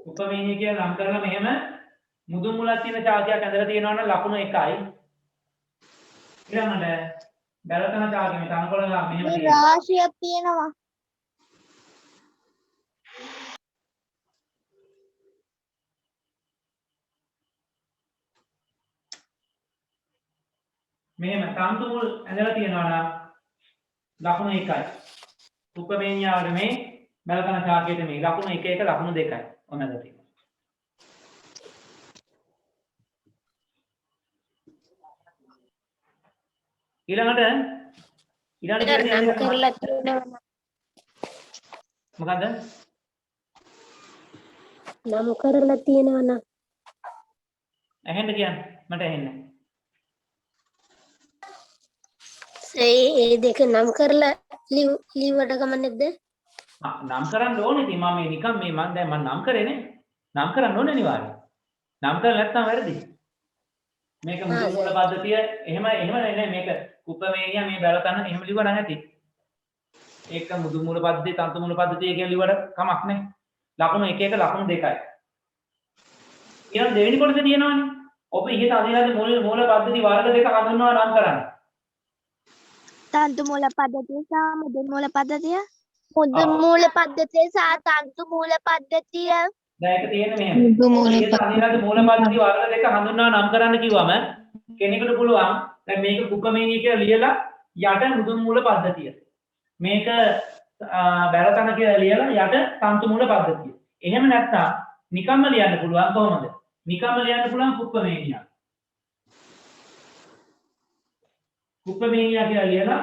Speaker 1: උපමේනිය කියලා නම් කරලා මෙහෙම මුදුන් මුලක් තියෙන ශාකයක් ඇඳලා තියෙනවා නම් ලකුණු 1යි. ඊළඟට බැලතන ශාකෙ මේ තනකොළ මෙහෙම තියෙනවා.
Speaker 2: රාශියක් තියෙනවා.
Speaker 1: මෙහෙම තන්තු මුල් ඇඳලා තියෙනවා නම් ලකුණු 1යි. උපමේනියාවට මේ බැලතන ශාකයට මේ ලකුණු 1 1 ලකුණු 2යි. ඔන්න ඇඳලා තියෙනවා. ඊළඟට
Speaker 2: නම් කරලා තියෙනවා.
Speaker 1: මොකද්ද?
Speaker 2: නම් කරලා තියෙනවා නම්
Speaker 1: ඇහෙන්න කියන්නේ මට ඇහෙන්නේ.
Speaker 2: ඒ දෙක නම් කරලා ලිව්වට කමක් නැද්ද?
Speaker 1: නම් කරන්න ඕනේ. ඉතින් මම මේ නිකන් මේ දැන් මම නම් කරේනේ. නම් කරන්න ඕනේ අනිවාර්යයෙන්. නම් කරලා නැත්නම් වැරදි. මේක මුදුන් මුල පද්ධතිය එහෙම නෙමෙයි මේක කුපමේනියා මේ බැලතන එහෙම ලිව්වා නම් ඇති. ඒක මුදුන් මුල පද්ධතිය තන්තු මුල පද්ධතිය කියලා ලිව්වට කමක් නැහැ. ලකුණු 1 1 ලකුණු 2යි. ඊළඟ දෙවෙනි කොටසේ තියෙනවානේ. ඔබ ඉහත අදිනාද මූල පද්ධති වර්ග දෙක හඳුන්වනවා නම් කරන්න.
Speaker 2: තන්තු මූල පද්ධතිය සහ මුදුන් මූල පද්ධතිය. මුදුන්
Speaker 1: ඔව්.
Speaker 2: මූල පද්ධතිය සහ තන්තු මූල පද්ධතිය.
Speaker 1: දැන් ඒක තියෙන්නේ මෙහෙම. මේ සංනිරාද මූල පද්ධති වර්ග දෙක හඳුන්වා නම් කරන්න කිව්වම කෙනෙකුට පුළුවන් දැන් මේක කුපමේනිය කියලා ලියලා යට මුදුන් මූල පද්ධතිය. මේක බැලතන කියලා ලියලා යට තන්තු මූල පද්ධතිය. එහෙම නැත්නම් නිකම්ම ලියන්න පුළුවන් කොහොමද? නිකම්ම ලියන්න පුළුවන් කුපමේනිය. කුපමේනිය කියලා ලියලා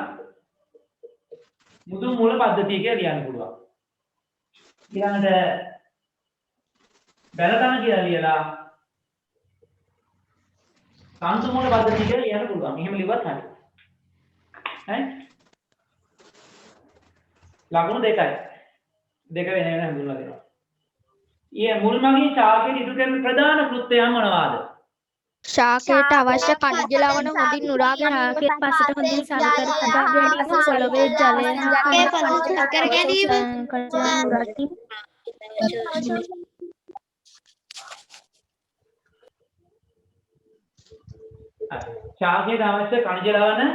Speaker 1: මුදුන් මූල පද්ධතිය කියලා ලියන්න පුළුවන්. ඊළඟට බැලතන කියලා ලියලා තන්තු මූල පද්ධතිය කියලා ලියන්න පුළුවන්. එහෙම ලිව්වත් හරි. හරි? ලකුණු දෙකයි. දෙක වෙන වෙන හඳුන්වලා දෙනවා. ඊයේ මුල්මගේ ශාකයට ඉටු කරන ප්‍රධාන කෘත්‍යයන් මොනවාද?
Speaker 3: ශාකයට අවශ්‍ය කනිජ ලවණ හොඳින් නුරා ගැනීම
Speaker 4: ශාකයේ පසට හොඳින් සලකර තබා ගැනීම පොළවේ ජලය හා
Speaker 2: කර ගැනීම.
Speaker 1: ශාකයට අවශ්‍ය කනිජ ලවණ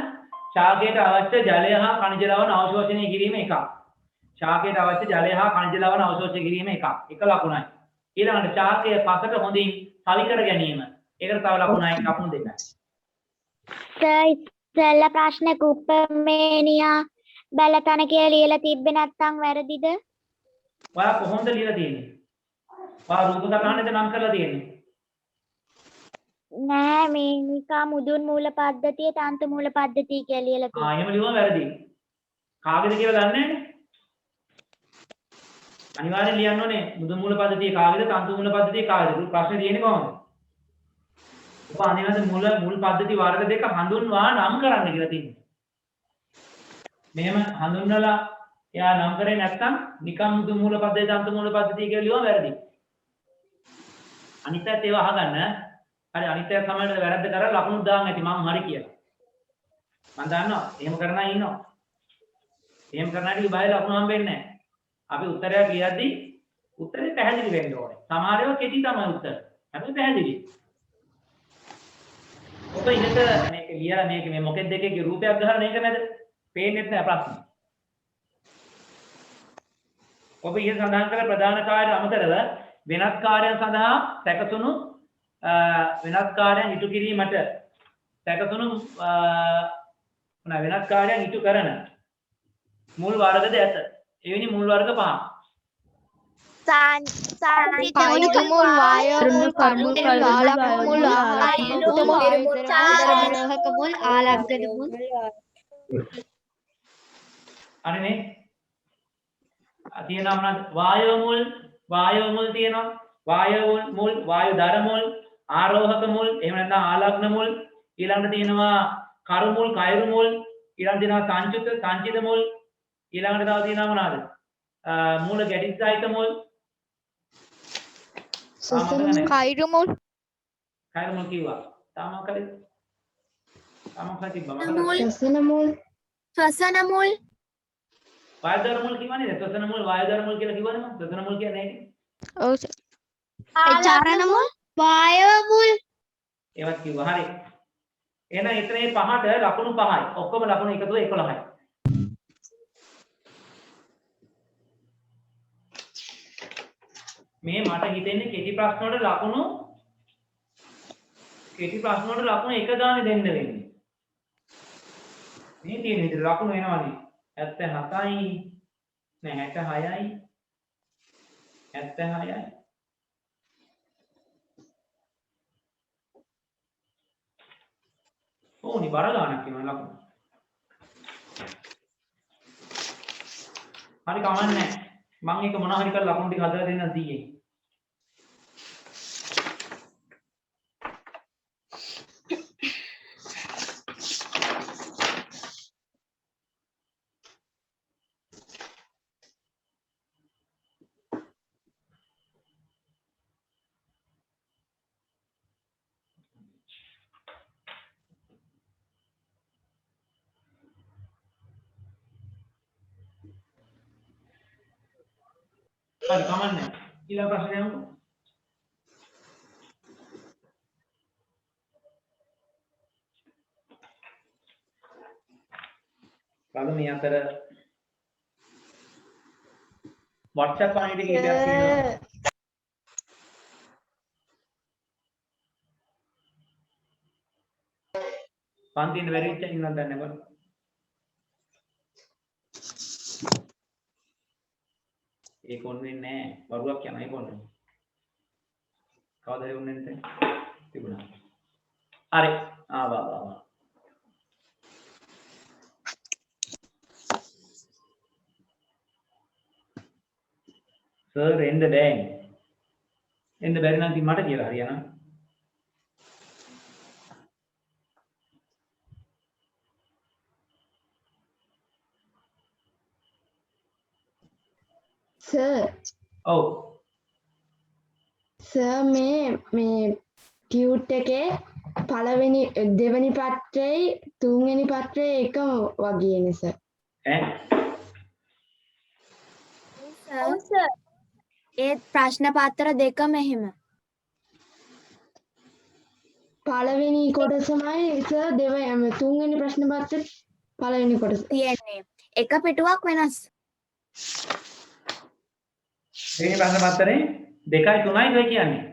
Speaker 1: ශාකයට අවශ්‍ය ජලය හා කනිජ ලවණ අවශෝෂණය කිරීම එකක්. ශාකයට අවශ්‍ය ජලය හා කනිජ ලවණ අවශෝෂණය කිරීම එකක්. එක ලකුණයි. ඊළඟට ශාකයේ පසට හොඳින් සලි කර ගැනීම. ඒකට තව ලකුණයි ලකුණු දෙකයි.
Speaker 2: ඉස්සෙල්ලා ප්‍රශ්නේ කුප්පමේනියා බැලතන කියලා ලියලා තිබ්බේ නැත්නම් වැරදිද?
Speaker 1: ඔයා කොහොමද ලියලා තියෙන්නේ? ඔයා රූප සටහනේද නම් කරලා තියෙන්නේ?
Speaker 2: නෑ මේ නිකා මුදුන් මූල පද්ධතිය තන්තු මූල පද්ධතිය කියලා ලියලා තියෙනවා.
Speaker 1: එහෙම ලියුවම වැරදි. කාගේද කියලා දන්නේ නැහැ. අනිවාර්යෙන් ලියන්න ඕනේ මුදුන් මූල පද්ධතිය කාගේද තන්තු මූල පද්ධතිය කාගේද? ප්‍රශ්නේ තියෙන්නේ කොහොමද? ඔබ අනිවාර්යෙන් මුල් පද්ධති වර්ග දෙක හඳුන්වා නම් කරන්න කියලා තියෙනවා. මෙහෙම හඳුන්වලා එයා නම් කරේ නැත්නම් නිකම් මුදුන් මූල පද්ධතිය තන්තු මූල පද්ධතිය කියලා ලියුවම වැරදි. අනිත් පැත්ත ඒවා අහගන්න. හරි අනිත් පැත්ත තමයි වැරද්ද කරලා ලකුණු දාන්න ඇති මම හරි කියලා. මම දන්නවා එහෙම කරන අය ඉන්නවා. එහෙම කරන අයට බය ලකුණු හම්බෙන්නේ නැහැ. අපි උත්තරයක් ලියද්දී උත්තරේ පැහැදිලි වෙන්න ඕනේ. සමහර ඒවා කෙටි තමයි උත්තර. හැබැයි පැහැදිලි. ඔබ ඉහත මේක ලියලා මේක මේ මොකෙද දෙකේ රූපයක් ගහලා මේක නැද? පේන්නේ නැහැ ප්‍රශ්නේ. ඔබ ඉහත සඳහන් කළ ප්‍රධාන කාර්ය අමතරව වෙනත් කාර්යයන් සඳහා සැකසුණු වෙනත් කාර්යයන් ඉටු කිරීමට සැකසුණු වෙනත් කාර්යයන් ඉටු කරන මුල් වර්ගද ඇත. එවැනි මුල් වර්ග පහ.
Speaker 3: කනිජ මුල් වායව මුල් කර්බන මුල් ආලක මුල් ආහාර
Speaker 2: මුල් ආලග්ගද මුල්.
Speaker 1: අනේ මේ තියෙනවා මොනවද? වායව මුල් තියෙනවා. වායව මුල්, වායු දර මුල්, ආරෝහක මුල්, එහෙම නැත්නම් ආලග්න මුල්, ඊළඟට තියෙනවා කරු මුල්, කයරු මුල්, ඊළඟට තියෙනවා සංචිත මුල්, ඊළඟට තව තියෙනවා මොනවද? මූල ගැටි සහිත මුල්.
Speaker 3: කයිරු මුල්
Speaker 1: කයරු මුල් කිව්වා. තාම කරේ. තාම තිබ්බා මම.
Speaker 2: ශ්වසන මුල්.
Speaker 1: වායු දර මුල් කිව්වනේ. ශ්වසන මුල්, වායු දර මුල් කියලා කිව්වනේ මම. ශ්වසන මුල් කියන්නේ නැහැ.
Speaker 3: ඔව්
Speaker 2: චරණ මුල්. වායව මුල්.
Speaker 1: ඒවත් කිව්වා. හරි. එහෙනම් එතන මේ පහට ලකුණු 5යි. ඔක්කොම ලකුණු එකතුව 11යි. මේ මට හිතෙන්නේ කෙටි ප්‍රශ්න වලට ලකුණු එක ගානේ දෙන්න වෙන්නේ. මේ තියෙන විදිහට ලකුණු එනවානේ 77යි නෑ 66යි 76යි ඕනි බර ගානක් වෙනවා ලකුණු. හරි කමන්නේ මම එක මොනවා හරි කරලා ලකුණු ටික හදලා දෙන්නම් 100ෙන්. හරි කමන්නේ. ඊළඟ ප්‍රශ්නය යමුකෝ. බලමු මේ අතර WhatsApp පණිවිඩ කීපයක් තියෙනවා. පන්තිෙන් බැරි වෙච්ච ඉන්නවද දන්නේ නැහැ බලන්න. ඒක ඔන් වෙන්නේ නැහැ. වරුවක් යනවා ඒක ඔන් වෙන්නේ. කවදාද ඔන් වෙන්නේ? තිබුණා. හරි. ආවා. සර් එන්න බෑ. එන්න බැරි නම් ඉතින් මට කියලා හරියනවා.
Speaker 5: සර්
Speaker 1: ඔව්.
Speaker 5: සර් මේ ටියුට් එකේ පළවෙනි දෙවෙනි පත්‍රයයි තුන්වෙනි පත්‍රයයි එකම වගේනේ සර්.
Speaker 1: ඈ
Speaker 2: සර් ඒ ප්‍රශ්න පත්‍ර දෙකම එහෙම.
Speaker 5: පළවෙනි කොටසමයි සර් තුන්වෙනි ප්‍රශ්න පත්‍රෙ පළවෙනි කොටස
Speaker 2: තියෙන්නේ. එක පිටුවක් වෙනස්.
Speaker 1: දෙවෙනි ප්‍රශ්න පත්‍රේ 2යි 3යි ඔය කියන්නේ.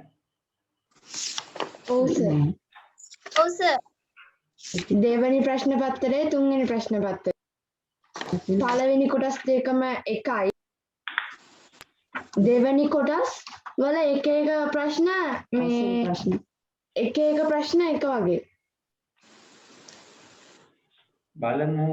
Speaker 5: ඔව් සර්.
Speaker 2: ඔව් සර්.
Speaker 5: දෙවෙනි ප්‍රශ්න පත්‍රයේ තුන්වෙනි ප්‍රශ්න පත්‍රය පළවෙනි කොටස් දෙකම එකයි. දෙවෙනි කොටස් වල එක එක ප්‍රශ්න මේ එක ප්‍රශ්න එක වගේ.
Speaker 1: බලමු.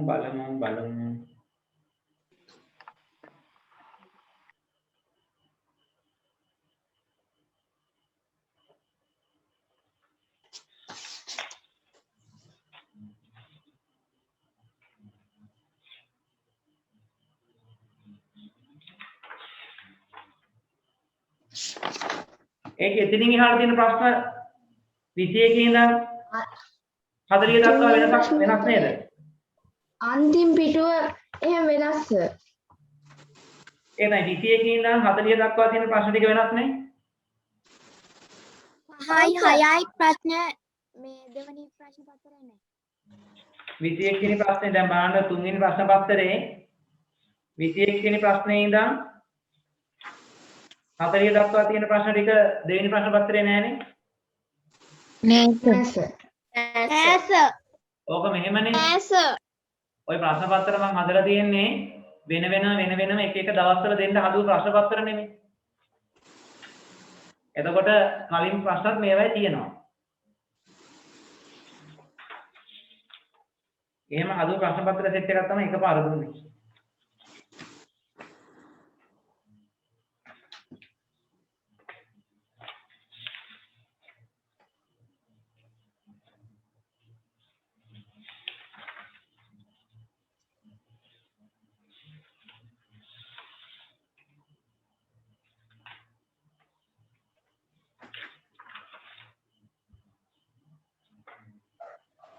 Speaker 1: ඒක එතනින් එහාට තියෙන ප්‍රශ්න 21 ඉඳන් 40 දක්වා වෙනස් නේද?
Speaker 5: අන්තිම පිටුව එහෙම වෙනස් සර්.
Speaker 1: එහෙනම් 21 ඉඳන් 40 දක්වා තියෙන ප්‍රශ්න ටික වෙනස් නේ?
Speaker 2: 5යි 6යි ප්‍රශ්න මේ දෙවෙනි ප්‍රශ්න පත්‍රේ නැහැ.
Speaker 1: 21 වෙනි ප්‍රශ්නේ දැන් බලන්න තුන්වෙනි ප්‍රශ්න පත්‍රයේ 21 වෙනි ප්‍රශ්නේ ඉඳන් 40 දක්වා තියෙන ප්‍රශ්න ටික දෙවෙනි ප්‍රශ්න පත්‍රේ නෑනේ.
Speaker 5: නෑ සර්.
Speaker 2: නෑ සර්.
Speaker 1: ඕක මෙහෙමනේ.
Speaker 2: නෑ සර්.
Speaker 1: ওই ප්‍රශ්න පත්‍ර මම හදලා තියෙන්නේ වෙන වෙනම එක දවස්වල දෙන්න හදුව ප්‍රශ්න පත්‍ර නෙමෙයි. එතකොට කලින් ප්‍රශ්නත් මේවයි තියෙනවා. එහෙම හදුව ප්‍රශ්න පත්‍ර සෙට් එකක් තමයි එකපාර දුන්නේ.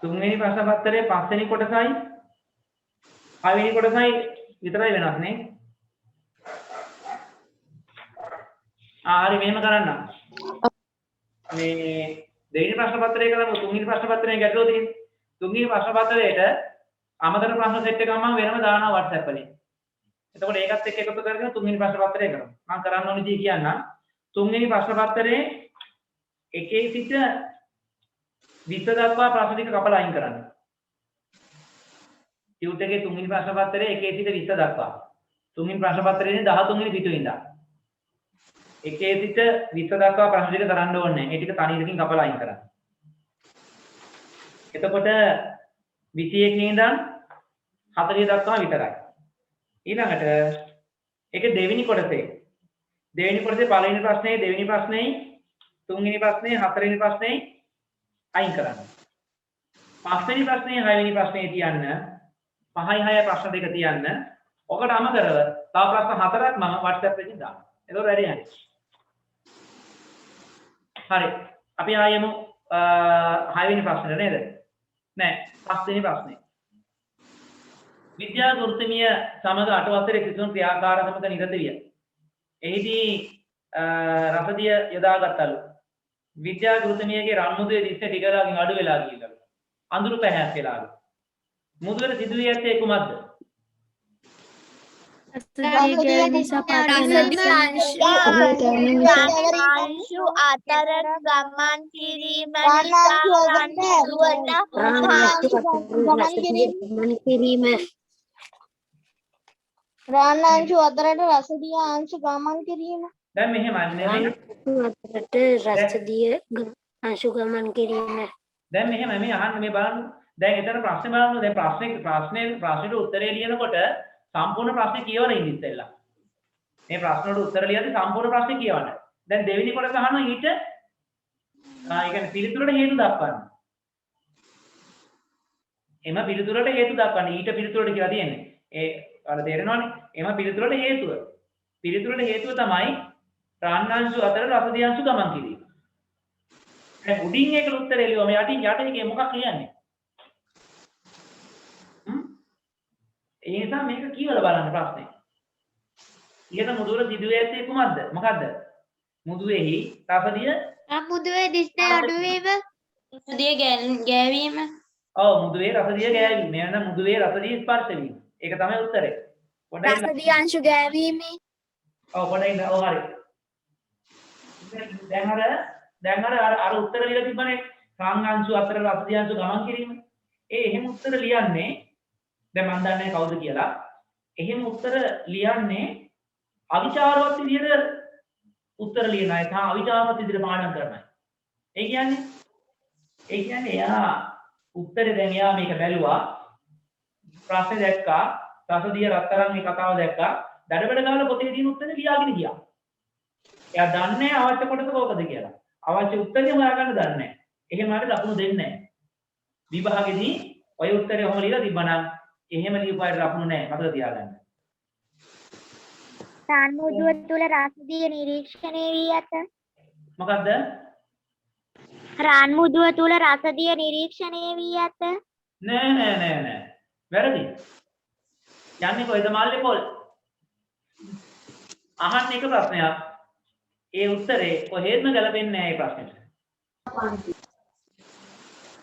Speaker 1: තුන්වෙනි ප්‍රශ්න පත්‍රයේ පස්වෙනි කොටසයි පළවෙනි කොටසයි විතරයි වෙනස් නේ. හරි මෙහෙම කරන්න. මේ දෙවෙනි ප්‍රශ්න පත්‍රය කරමු තුන්වෙනි ප්‍රශ්න පත්‍රයෙන් ගැටලුව තියෙන්නේ. තුන්වෙනි ප්‍රශ්න පත්‍රයේට අමතර ප්‍රශ්න සෙට් එකක් මම වෙනම දානවා WhatsApp වලින්. එතකොට ඒකත් එක්ක එකතු කරගෙන තුන්වෙනි ප්‍රශ්න පත්‍රය කරමු. මම කරන්න ඕනේ දී කියන්නම්. තුන්වෙනි ප්‍රශ්න පත්‍රයේ එකේ සිට 20 දක්වා ප්‍රශ්න ටික කපලා අයින් කරන්න. ටියුට් එකේ තුන්වෙනි ප්‍රශ්න පත්‍රයේ එකේ සිට 20 දක්වා. තුන්වෙනි ප්‍රශ්න පත්‍රයේ 13 වෙනි පිටුවේ ඉඳලා. එකේ සිට 20 දක්වා ප්‍රශ්න ටික කරන්න ඕනේ. ඒ ටික තනියකින් කපලා අයින් කරන්න. එතකොට 21 ඉඳන් 40 දක්වා විතරයි. ඊළඟට ඒක දෙවෙනි කොටසේ. දෙවෙනි කොටසේ පළවෙනි ප්‍රශ්නේ, දෙවෙනි ප්‍රශ්නේ, තුන්වෙනි ප්‍රශ්නේ, හතරවෙනි ප්‍රශ්නේ අයින් කරන්න. පස්වෙනි ප්‍රශ්නේ, හයවෙනි ප්‍රශ්නේ තියන්න. 5යි 6 ප්‍රශ්න දෙක තියන්න. ඔකට අමතරව තව ප්‍රශ්න 4ක් මම WhatsApp එකකින් දානවා. ඒක වැඩි හරි. හරි. අපි ආයෙම 6වෙනි ප්‍රශ්නෙට නේද? නෑ, 5වෙනි ප්‍රශ්නේ. විද්‍යා වෘත්තීය සමග 8 වසරේ සිසුන් ක්‍රියාකාරකමක නිරත විය. එහිදී රසදිය යොදාගත්තලු. විද්‍යා වෘත්තීයගේ රන්මුදුවේ දිස්ස ටිකලාකින් අඩු වෙලා ගියලු. අඳුරු පැහැයක් වෙලාලු. මුදුවර සිදුවී ඇත්තේ කුමක්ද?
Speaker 4: රසදිය ගෑවීම නිසා
Speaker 2: අංශු අතර ගමන් කිරීම නිසා රන් මුදුවට
Speaker 6: රාණාංශු අතරට රසදිය අංශු ගමන් කිරීම.
Speaker 1: දැන් මෙහෙමයි නෙමෙයි. දැන් මෙහෙමයි මේ අහන්න මේ බලන්න. දැන් එතන ප්‍රශ්නේ බලන්න. දැන් ප්‍රශ්නෙට උත්තරේ ලියනකොට සම්පූර්ණ ප්‍රශ්නේ කියවන ඉන්න ඉස්සෙල්ලා. මේ ප්‍රශ්නවලට උත්තර ලියද්දි සම්පූර්ණ ප්‍රශ්නේ කියවන්න. දැන් දෙවෙනි කොටස අහනවා ඊට ඒ කියන්නේ පිළිතුරට හේතු දක්වන්න. එම පිළිතුරට හේතු දක්වන්න. ඊට පිළිතුරට කියලා තියෙන්නේ. ඒ අර තේරෙනවනේ. එම පිළිතුරට හේතුව. පිළිතුරට හේතුව තමයි රාණාංශු අතර රසදිය අංශු ගමන් කිරීම. දැන් උඩින් ඒකට උත්තරේ ලියුවම යටින් එකේ මොකක් කියන්නේ? ඒ නිසා මේක කියවලා බලන්න ප්‍රශ්නේ. ඊට මුදුවර සිදුවේ ඇත්තේ කුමක්ද? මොකද්ද? මුදුවේහි රසදිය
Speaker 2: මුදුවේ දිස්නේ අඩුවීම රසදිය ගෑවීම.
Speaker 1: ඔව් මුදුවේ රසදිය ගෑවීම. මෙන්න මුදුවේ රසදිය ස්පර්ශ වීම. ඒක තමයි උත්තරේ. පොඩ්ඩක්
Speaker 2: රසදිය අංශු ගෑවීමේ.
Speaker 1: ඔව් පොඩ්ඩක් ඔව් හරි. දැන් අර උත්තර ලියලා තිබ්බනේ රාණාංශු අතර රසදිය අංශු ගමන් කිරීම. එහෙම උත්තර ලියන්නේ දැන් මම දන්නේ කවුද කියලා. එහෙම උත්තර ලියන්නේ අවිචාරවත් විදිහට උත්තර ලියන අය තා අවිචාරවත් විදිහට පාඩම් කරන අය. ඒ කියන්නේ එයා උත්තරේ දැන් එයා මේක බැලුවා. ප්‍රශ්නේ දැක්කා. රසදිය රත්තරන් මේ කතාව දැක්කා. දඩබඩ ගාලා පොතේ තියෙන උත්තරේ ලියාගෙන ගියා. එයා දන්නේ අවශ්‍ය කොටස කොකද කියලා. අවශ්‍ය උත්තරේ හොයාගන්න දන්නේ නැහැ. එහෙම හරි ලකුණු දෙන්නේ නැහැ. විභාගෙදී ඔය උත්තරේ ඔහොම ලියලා තිබ්බනම් එහෙම ලියුපායට ලකුණු නැහැ. මතක තියාගන්න.
Speaker 2: රන් මුදුව තුල රසදිය නිරීක්ෂණය වී ඇත.
Speaker 1: මොකද්ද?
Speaker 2: රන් මුදුව තුල රසදිය නිරීක්ෂණය වී ඇත.
Speaker 1: නෑ. වැරදි. යන්නේ කොයිද මාල්ලේ පොල්? අහන්න එක ප්‍රශ්නයක්. ඒ උත්තරේ කොහෙත්ම ගැලපෙන්නේ නෑ ඒ ප්‍රශ්නෙට.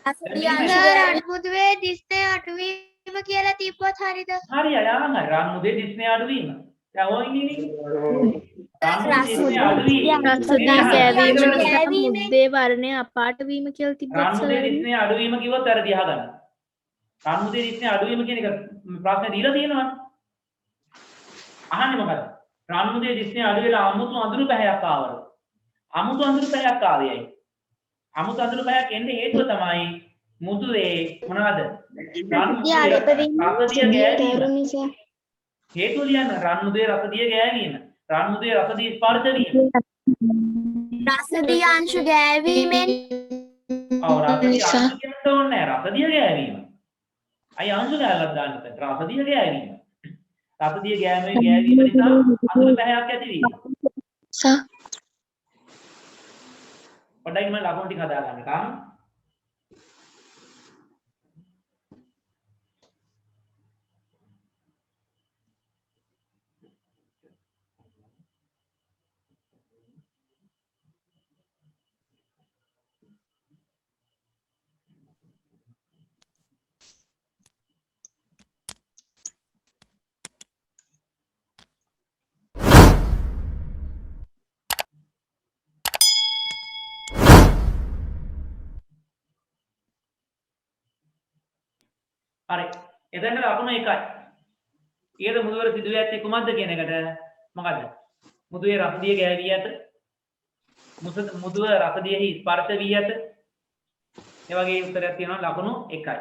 Speaker 2: රන් මුදුවේ දිස්නේ අඩුවීම කියලා තිබ්බොත් හරිද?
Speaker 1: හරි අයහන් හරි. රන් මුදේ දිස්නේ අඩුවීම. දැන් ඔය ඉන්නේ
Speaker 4: රසදිය ගෑවීම නිසා මුද්දේ වර්ණය අපාට වීම කියලා තිබ්බොත්
Speaker 1: රන් මුදේ දිස්නේ අඩුවීම කිව්වොත් වැරදි අහගන්න. රන් මුදේ දිස්නේ අඩුවීම කියන එක ප්‍රශ්නේ දීලා තියෙනවා. අහන්නේ මොකද? රන් මුදේ දිස්නේ අඩු වෙලා අමුතු අඳුරු පැහැයක් ආවලු. අමුතු අඳුරු පැහැයක් ආවේයි. අමුතු අඳුරු පැහැයක් එන්නේ හේතුව තමයි මුදුවේ මොනවාද? රන් මුදේ රසදිය ගෑවීම. හේතුව ලියන්න රන් මුදේ රසදිය ගෑවීම. රන් මුදේ රසදිය ස්පර්ශ වීම.
Speaker 2: රසදිය අංශු ගෑවීමෙන්.
Speaker 1: ඔව් රසදිය අංශු කියන්න ඕනේ නැහැ. රසදිය ගෑවීම. අය අංශු ගාලක් දාන්න බෑ. රසදිය ගෑවීම. රසදිය ගෑවීම නිසා අඳුරු පැහැයක් ඇති වීම. පොඩ්ඩක් මම ලකුණු ටික හදා ගන්නකම්. හරි. එතන ලකුණු එකයි. ඊට මුදුවර සිදුවේ ඇත්තේ කුමක්ද කියන එකට මොකද? මුදුවේ රසදිය ගෑවී ඇත. මුදුව රසදියෙහි ස්පර්ශ වී ඇත. ඒ වගේ උත්තරයක් තියෙනවා ලකුණු එකයි.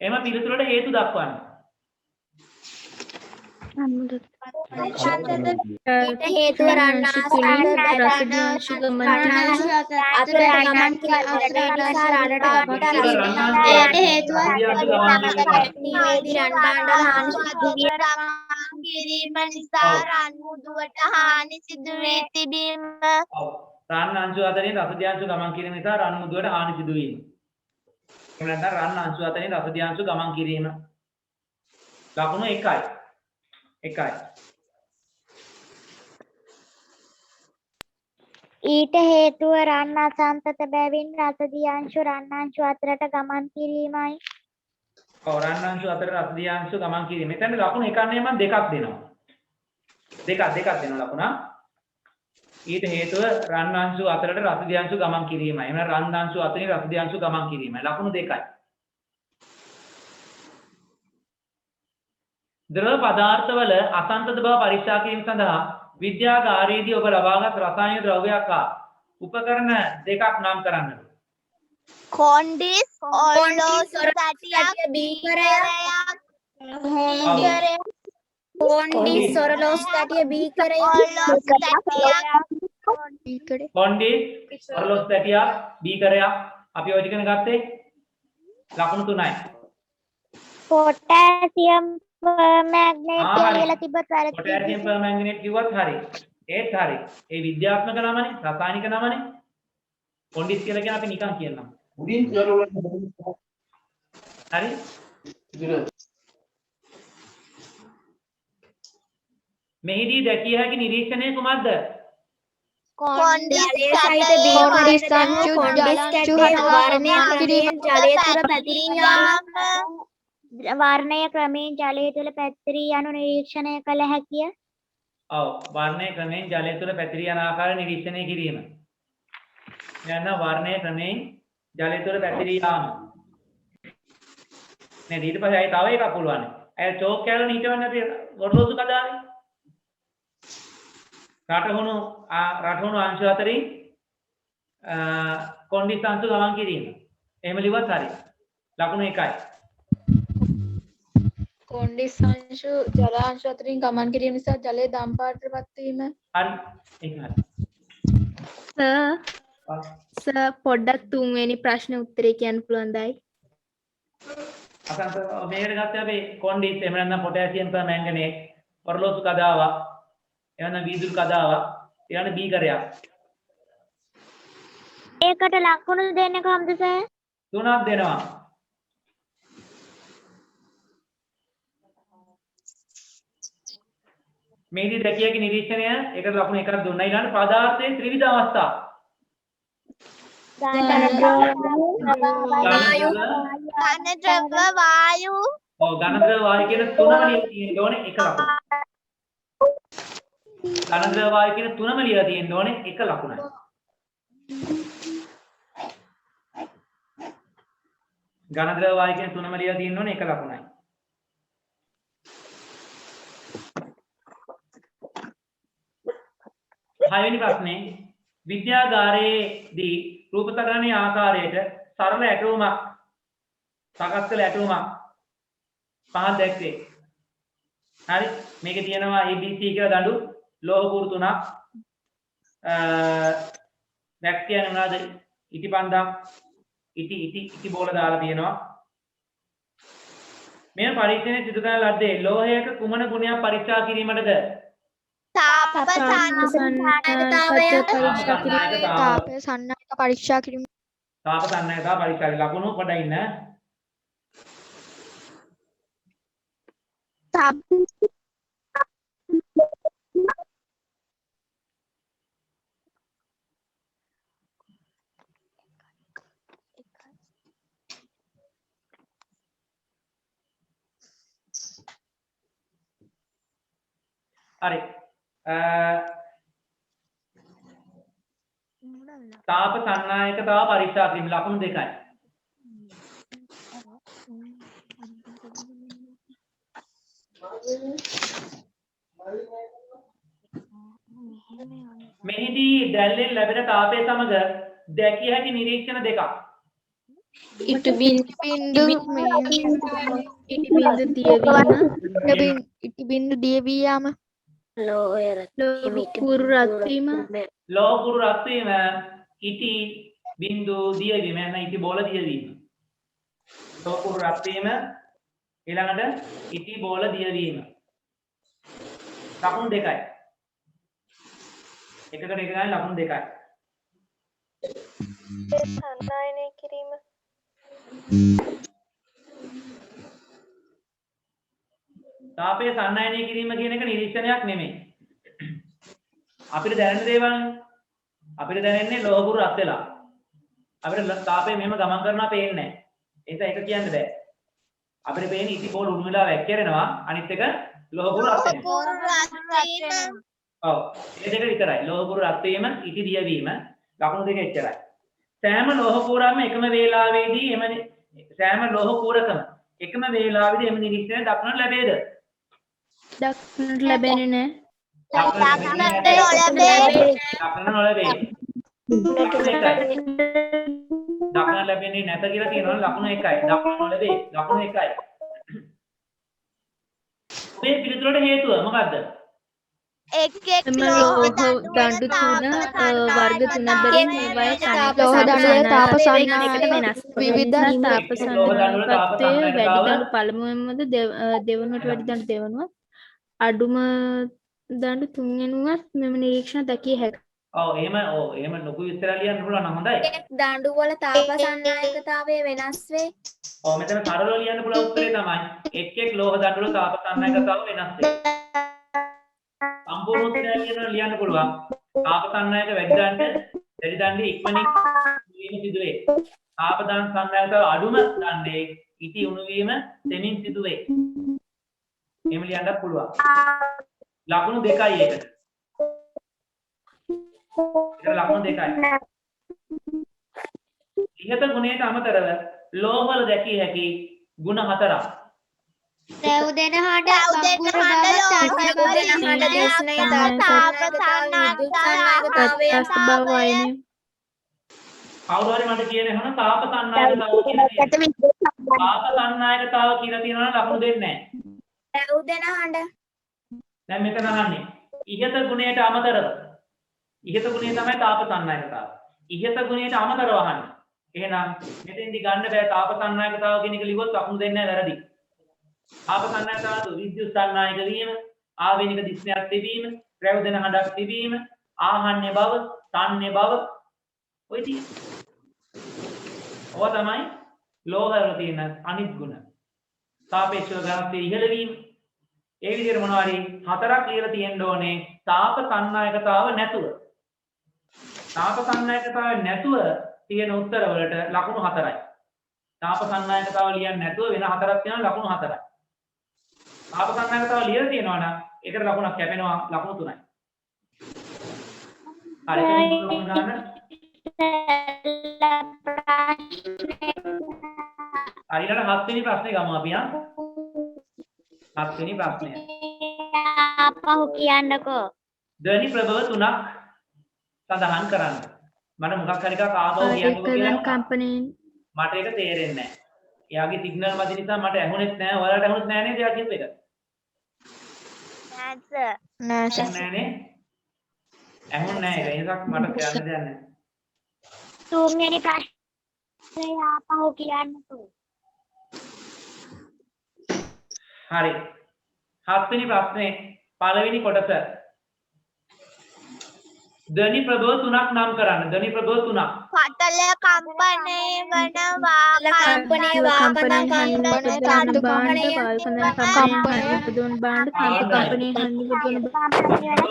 Speaker 1: එම පිළිතුරට හේතු දක්වන්න.
Speaker 2: හේතුව රන්නාංශු ගමන් කිරීම නිසා රන් මුදුවට හානි සිදු වී තිබීම.
Speaker 1: රන් අංශු අතරින් රසදිය අංශු ගමන් කිරීම නිසා රන් මුදුවට හානි සිදු වීම. එහෙම නැත්නම් රන් අංශු අතරින් රසදිය අංශු ගමන් කිරීම. ලකුණු එකයි.
Speaker 2: ඊට හේතුව රන් අසංතත බැවින් රසදිය අංශු රන් අංශු අතරට ගමන් කිරීමයි.
Speaker 1: රන් අංශු අතර රස දිය අංශු ගමන් කිරීම. මෙතන ලකුණු එකක් නෙමෙයි මම දෙකක් දෙනවා. දෙකක් දෙනවා ලකුණ. ඊට හේතුව රන් අංශු අතරට රස දිය අංශු ගමන් කිරීමයි. එහෙනම් රන් අංශු අතරින් රස දිය අංශු ගමන් කිරීමයි. ලකුණු දෙකයි. ද්‍රව පදාර්ථවල අසංතත බව පරීක්ෂා කිරීම සඳහා විද්‍යාගාරයේදී ඔබ ලබාගත් රසායනික ද්‍රව්‍යයක් හා උපකරණ දෙකක් නම් කරන්න.
Speaker 2: කොන්ඩිස් ඔලොස් තටියක් බීකරයක් කොන්ඩිස් ඔලොස් තටිය බීකරයක් ඔලොස් තටියක්
Speaker 1: කොන්ඩිස් ඔරලොස් තැටියක් බීකරයක් අපි ඔය ටිකන ගත්තේ ලකුණු 3යි.
Speaker 2: පොටෑසියම් පර්මැග්නේට් කියලා තිබ්බත් වැරදි.
Speaker 1: පොටෑසියම් පර්මැංගනේට් කිව්වත් හරි. ඒත් හරි. ඒ විද්‍යාත්මක නමනේ, රසායනික නමනේ. කොන්ඩිස් කියලා කියන අපි නිකන් කියනවා. හරි? මෙහිදී දැකිය හැකි නිරීක්ෂණය කුමක්ද?
Speaker 2: කොන්ඩිස්
Speaker 3: කොන්ඩිස් අංශු ජලාංශු
Speaker 2: වර්ණය ක්‍රමයෙන් ජලය තුළ පැතිරී වර්ණය ක්‍රමයෙන් ජලය තුළ පැතිරී යනු නිරීක්ෂණය කළ හැකිය.
Speaker 1: ඔව් වර්ණය ක්‍රමයෙන් ජලය තුළ පැතිරී යන ආකාරය නිරීක්ෂණය කිරීම. යන වර්ණය ක්‍රමයෙන් ජලය තුළ පැතිරී යාම. නේද? ඊට පස්සේ ආයෙ තව එකක් පුළුවන්. ඇය චෝක් කැලේ හිටවන්නේ අපි ගොරෝසු කදාවේ. රටහුණු අංශ අතරින් කොන්ඩිස් අංශු ගමන් කිරීම. එහෙම ලිව්වත් හරි. ලකුණු 1යි.
Speaker 3: කොන්ඩිස් අංශු ජලාංශ අතරින් ගමන් කිරීම නිසා ජලයේ දම් පාටටපත් වීම.
Speaker 1: හරි. ඒක හරි.
Speaker 4: සර් පොඩ්ඩක් තුන්වෙනි ප්‍රශ්න උත්තරේ කියන්න පුළුවන්දයි?
Speaker 1: අසංස මේකට ගත්තේ අපි කොන්ඩිස් එහෙම නැත්නම් පොටෑසියම් පර්මැංගනේට් ඔරලෝසු කදාවක් එහෙනම් වීදුරු කදාවක් ඊළඟ බීකරයක්.
Speaker 2: ඒකට ලකුණු දෙන්නේ කොහොමද සර්?
Speaker 1: 3ක් දෙනවා. මේදී දැකිය හැකි නිරීක්ෂණය ඒකට ලකුණු 1ක් දුන්නා. ඊළඟ පදාර්ථයේ ත්‍රිවිධ අවස්ථා.
Speaker 2: ඝන ද්‍රව වායු
Speaker 1: ඔව් ඝන ද්‍රව වායු කියන තුනම තියෙන්න ඕනේ එක ලකුණ. ඝන ද්‍රව වායු කියන තුනම ලියලා තියෙන්න ඕනේ එක ලකුණයි. ඝන ද්‍රව වායු කියන තුනම ලියලා තියෙන්න ඕනේ එක ලකුණයි. හයවෙනි ප්‍රශ්නේ විද්‍යාගාරයේදී රූපතරංගයේ ආකාරයට සරල ඇටුමක් සකස් කළ ඇටුමක් පහක් දැක්වේ. හරි මේකේ තියෙනවා ABC කියලා දඬු ලෝහ කුරු තුනක් වැක් කියන්නේ මොනවාද? ඉටිපන්දම් ඉටි බෝල දාලා තියෙනවා. මේ පරීක්ෂණය සිදු කරන ලද්දේ ලෝහයක කුමන ගුණයක් පරීක්ෂා කිරීමටද?
Speaker 3: තාපය සන්නායක පරීක්ෂා කිරීම.
Speaker 1: තාප සන්නායකතා පරීක්ෂා ලකුණු පොඩ්ඩක් ඉන්න. හරි. තාප සන්නායකතාව පරීක්ෂා කිරීම ලකුණු 2යි. මෙහිදී දැල්ලෙන් ලැබෙන තාපය සමග දැකිය හැකි නිරීක්ෂණ දෙකක්.
Speaker 3: ඉටි බින්දු දියවී යාම.
Speaker 4: කුරු රත් වීම.
Speaker 1: ලෝහ කුරු රත් වීම ඉටි බින්දු දියවීම නැත්නම් ඉටි බෝල දියවීම. ලෝහ කුරු රත් වීම ඊළඟට ඉටි බෝල දියවීම. ලකුණු 2යි. එකකට එක ගානේ ලකුණු 2යි.
Speaker 3: සන්නායනය කිරීම.
Speaker 1: තාපය සන්නායනය කිරීම කියන එක නිරීක්ෂණයක් නෙමෙයි. අපිට දැනෙන දේවල්නේ. අපිට දැනෙන්නේ ලෝහ කුරු රත් වෙලා. අපිට තාපය මෙහෙම ගමන් කරනවා පේන්නේ නැහැ. ඒ නිසා ඒක කියන්න බෑ. අපිට පේන්නේ ඉති පොල් උණු වෙලා වැක්කිරෙනවා. අනිත් එක ලෝහ පුරු රත් වෙනවා. ඔව්. මේ දෙක විතරයි. ලෝහ පුරු රත් වීම, ඉති දිය වීම. ලකුණු දෙක එච්චරයි. සෑම ලෝහ පුරක්ම එකම වේලාවේදී සෑම ලෝහ පුරකම එකම වේලාවේදී එම නිරීක්ෂණය දක්නට ලැබේද?
Speaker 4: දක්නට ලැබෙන්නේ නැහැ.
Speaker 1: දක්නට නොලැබේ. දක්නට ලැබෙන්නේ නැත කියලා කියනවනේ ලකුණු 1යි. දක්නට නොලැබේ. ලකුණු 1යි. මේ පිළිතුරට හේතුව මොකද්ද?
Speaker 4: එම ලෝහ දඬු තුන වර්ග තුනක් බැවින් මේවායේ
Speaker 3: ලෝහ දඬුවේ තාප
Speaker 4: එකට වෙනස්.
Speaker 3: විවිධ
Speaker 4: තාප සම්පත්තේ වැඩි දඬු පළමුවෙන්මද දෙවනුවට වැඩි දඬු දෙවනුවත් අඩුම දඬු තුන්වෙනුවත් මෙම නිරීක්ෂණ දැකිය හැකියි.
Speaker 1: එහෙම ලොකු විස්තර ලියන්න පුළුවන් නම් හොඳයි.
Speaker 7: දඬු වල තාපසන්නායකතාවය වෙනස් වේ.
Speaker 1: මෙතන සරලව ලියන්න පුළුවන් උත්තරේ තමයි එක් ලෝහ දඬු වල තාපසන්නායකතාව වෙනස් වේ. සම්පූර්ණ උත්තරය ලියන්න පුළුවන්. තාපසන්නායක වැඩි දඬු ඉක්මනින් වීම සිදුවේ. තාපසන්නායකතාව අඩුම දණ්ඩේ ඉති උණු වීම දෙමින් සිදුවේ. එහෙම ලියන්නත් පුළුවන්. ලකුණු දෙකයි ඒකට. ලකුණු දෙකයි. ඉහත ගුණයට අමතරව ලෝහවල දැකිය හැකි ගුණ හතරක්.
Speaker 2: රැව් දෙන හඬ
Speaker 1: කවුරු හරි මට කියන්නේ එහෙනම් තාප සන්නායකතාව කියලා තියෙනවා ලකුණු දෙන්නේ නැහැ.
Speaker 7: රැව් දෙන හඬ.
Speaker 1: දැන් මෙතන අහන්නේ ඉහත ගුණයට අමතරව. ඉහත ගුණය තමයි තාප සන්නායකතාව. ඉහත ගුණයට අමතරව අහන්නේ. එහෙනම් මෙතෙන්දි ගන්න බෑ තාප සන්නායකතාව කියන එක ලිව්වොත් ලකුණු දෙන්නේ නැහැ වැරදි. තාප සන්නායකතාව විද්‍යුත් සන්නායක වීම, ආවේනික දිස්නයක් තිබීම, රැව් දෙන හඬක් තිබීම, ආහන්නේ බව, තන්නේ බව ඔය තියෙන්නේ. ඔය තමයි ලෝහවල තියෙන අනිත් ගුණ. සාපේක්ෂව ඝනත්වයේ ඉහළ වීම. ඒ විදිහට මොනවා හරි හතරක් කියලා තියෙන්න ඕනේ තාප සන්නායකතාව නැතුව. තාප සන්නායකතාව නැතුව තියෙන උත්තර වලට ලකුණු 4යි. තාප සන්නායකතාව ලියන්නේ නැතුව වෙන හතරක් තියෙනවා ලකුණු 4යි. තාප සන්නායකතාව ලියලා තියෙනවා නම් ඒකට ලකුණක් කැපෙනවා ලකුණු 3යි. හරි ඒක ලකුණු ගන්න. ඊළඟ 7 වෙනි ප්‍රශ්නේ ගමු අපි ආ. 7 වෙනි ප්‍රශ්නය.
Speaker 2: අපහු කියන්නකෝ.
Speaker 1: ධ්වනි ප්‍රභව 3ක් සඳහන් කරන්න. මට මොකක් හරි එකක් ආපහු කියන්නකෝ කියලා.
Speaker 4: කම්පණයෙන්
Speaker 1: මට ඒක තේරෙන්නේ නැහැ. එයාගේ සිග්නල් මැදි නිසා මට ඇහුනෙත් නැහැ. ඔයාලට ඇහුනෙත් නැහැ නේද එයා කියපු එක?
Speaker 2: නෑ සර්.
Speaker 1: නෑනේ. ඇහුන්නේ නැහැ. ඒ නිසා මට කියන්න දෙයක් නැහැ.
Speaker 2: තුන්වෙනි ප්‍රශ්නය අපහු කියන්නකෝ.
Speaker 1: හරි. 7 වෙනි ප්‍රශ්නේ පළවෙනි කොටස. ධ්වනි ප්‍රභව 3ක් නම් කරන්න. ධ්වනි ප්‍රභව 3ක්.
Speaker 2: පතල කම්පණය වනවා.
Speaker 7: කම්පණය වාකඳන්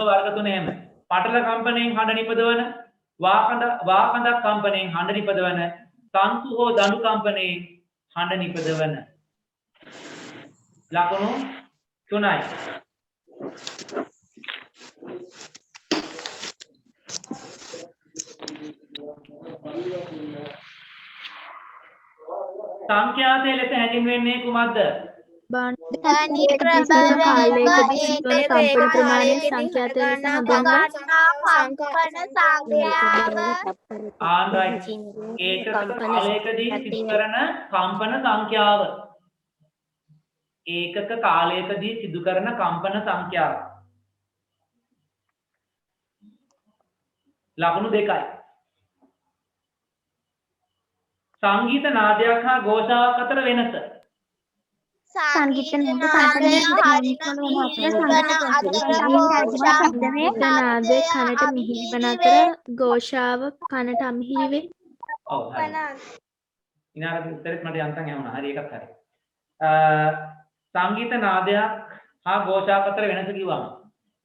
Speaker 1: වර්ග තුනේම පටල කම්පණයෙන් හඬ නිපදවන, වාකඳක් කම්පණයෙන් හඬ නිපදවන, තන්තු හෝ දඬු කම්පණයෙන් හඬ නිපදවන. ලකුණු 3යි. සංඛ්‍යාතය ලෙස හැඳින්වෙන්නේ කුමක්ද?
Speaker 2: ධ්වනි ප්‍රභව
Speaker 4: කාලයකදී සිදුවන කම්පන ප්‍රමාණය සංඛ්‍යාතය ලෙස හඳුන්වනවා.
Speaker 2: කම්පන සංඛ්‍යාව
Speaker 1: ආන්රයි. ඒකක කාලයකදී සිදු කරන කම්පන සංඛ්‍යාව. ඒකක කාලයකදී සිදු කරන කම්පන සංඛ්‍යාව. ලකුණු 2යි. සංගීත නාදයක් හා ഘോഷාවක් අතර වෙනස.
Speaker 2: සංගීත
Speaker 4: නාදයේ කනට මිහිරි වන අතර ഘോഷාව කනට අමිහිරි වේ.
Speaker 1: ඔව් හරි. ඉනාලගේ උත්තරෙත් මට යන්තම් ඇහුණා. හරි ඒකත් හරි. සංගීත නාදයක් හා ഘോഷාවක් අතර වෙනස කිව්වම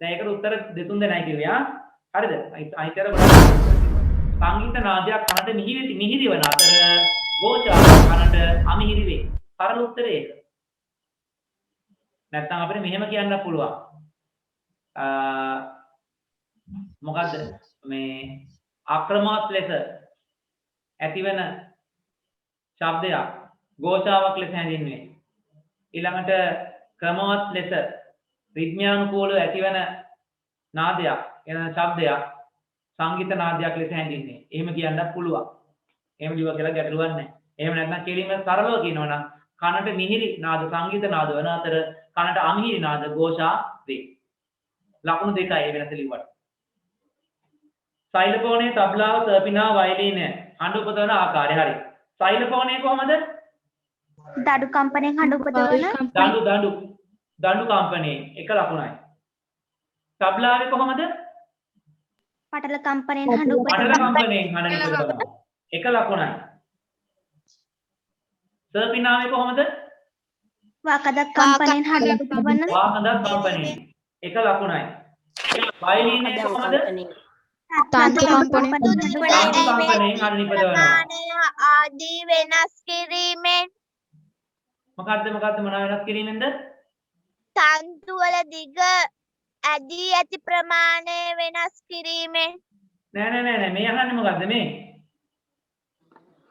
Speaker 1: දැන් ඒකට උත්තර දෙතුන් දෙනයි කිව්වේ ආ. හරිද? අයිතර සංගීත නාදයක් කනට මිහිරි වන අතර ഘോഷාවක් කනට අමිහිරි වේ. සරල උත්තරේ ඒක. නැත්නම් අපිට මෙහෙම කියන්න පුළුවන්. මොකද්ද මේ අක්‍රමවත් ලෙස ඇතිවන ශබ්දයක් ഘോഷාවක් ලෙස හැඳින්වේ. ඊළඟට ක්‍රමවත් ලෙස රිද්මයානුකූලව ඇතිවන නාදයක් එන ශබ්දයක් සංගීත නාදයක් ලෙස හැඳින්වේ. එහෙම කියන්නත් පුළුවන්. එහෙම ලියුවා කියලා ගැටලුවක් නැහැ. එහෙම නැත්නම් කෙලින්ම සරලව කියනවා නම් කනට මිහිරි නාද සංගීත නාද වන අතර කනට අමිහිරි නාද ഘോഷා වේ. ලකුණු දෙකයි ඒ වෙනස ලිව්වට. සෛලකෝණයේ තබ්ලාව සර්පිනා වයලීන හඬ උපදවන ආකාරය හරි. සෛලකෝණයේ කොහමද?
Speaker 2: දඩු කම්පණයෙන් හඬ උපදවන
Speaker 1: දඬු කම්පණයේ එක ලකුණයි. තබ්ලාවේ කොහමද?
Speaker 2: පටල කම්පණයෙන් හඬ
Speaker 1: පටල
Speaker 2: උපදවන
Speaker 1: කම්පණයෙන් හඬ නිපදවනවා. එක ලකුණයි. සර්පිනාවේ කොහමද?
Speaker 2: වාකදක් කම්පණයෙන් හඬ උපදවන
Speaker 1: වාහනදක් කම්පණයෙන් එක ලකුණයි. වයලීනේ කොහමද?
Speaker 3: තන්තු කම්පණය
Speaker 1: තන්තු කම්පණයෙන් හඬ නිපදවනවා.
Speaker 6: ආදී වෙනස් කිරීමෙන්
Speaker 1: මොකද්ද මොනවා වෙනස් කිරීමෙන්ද?
Speaker 6: තන්තු වල දිග ඇදී ඇති ප්‍රමාණය වෙනස් කිරීමෙන්
Speaker 1: නෑ මේ අහන්නේ මොකද්ද මේ?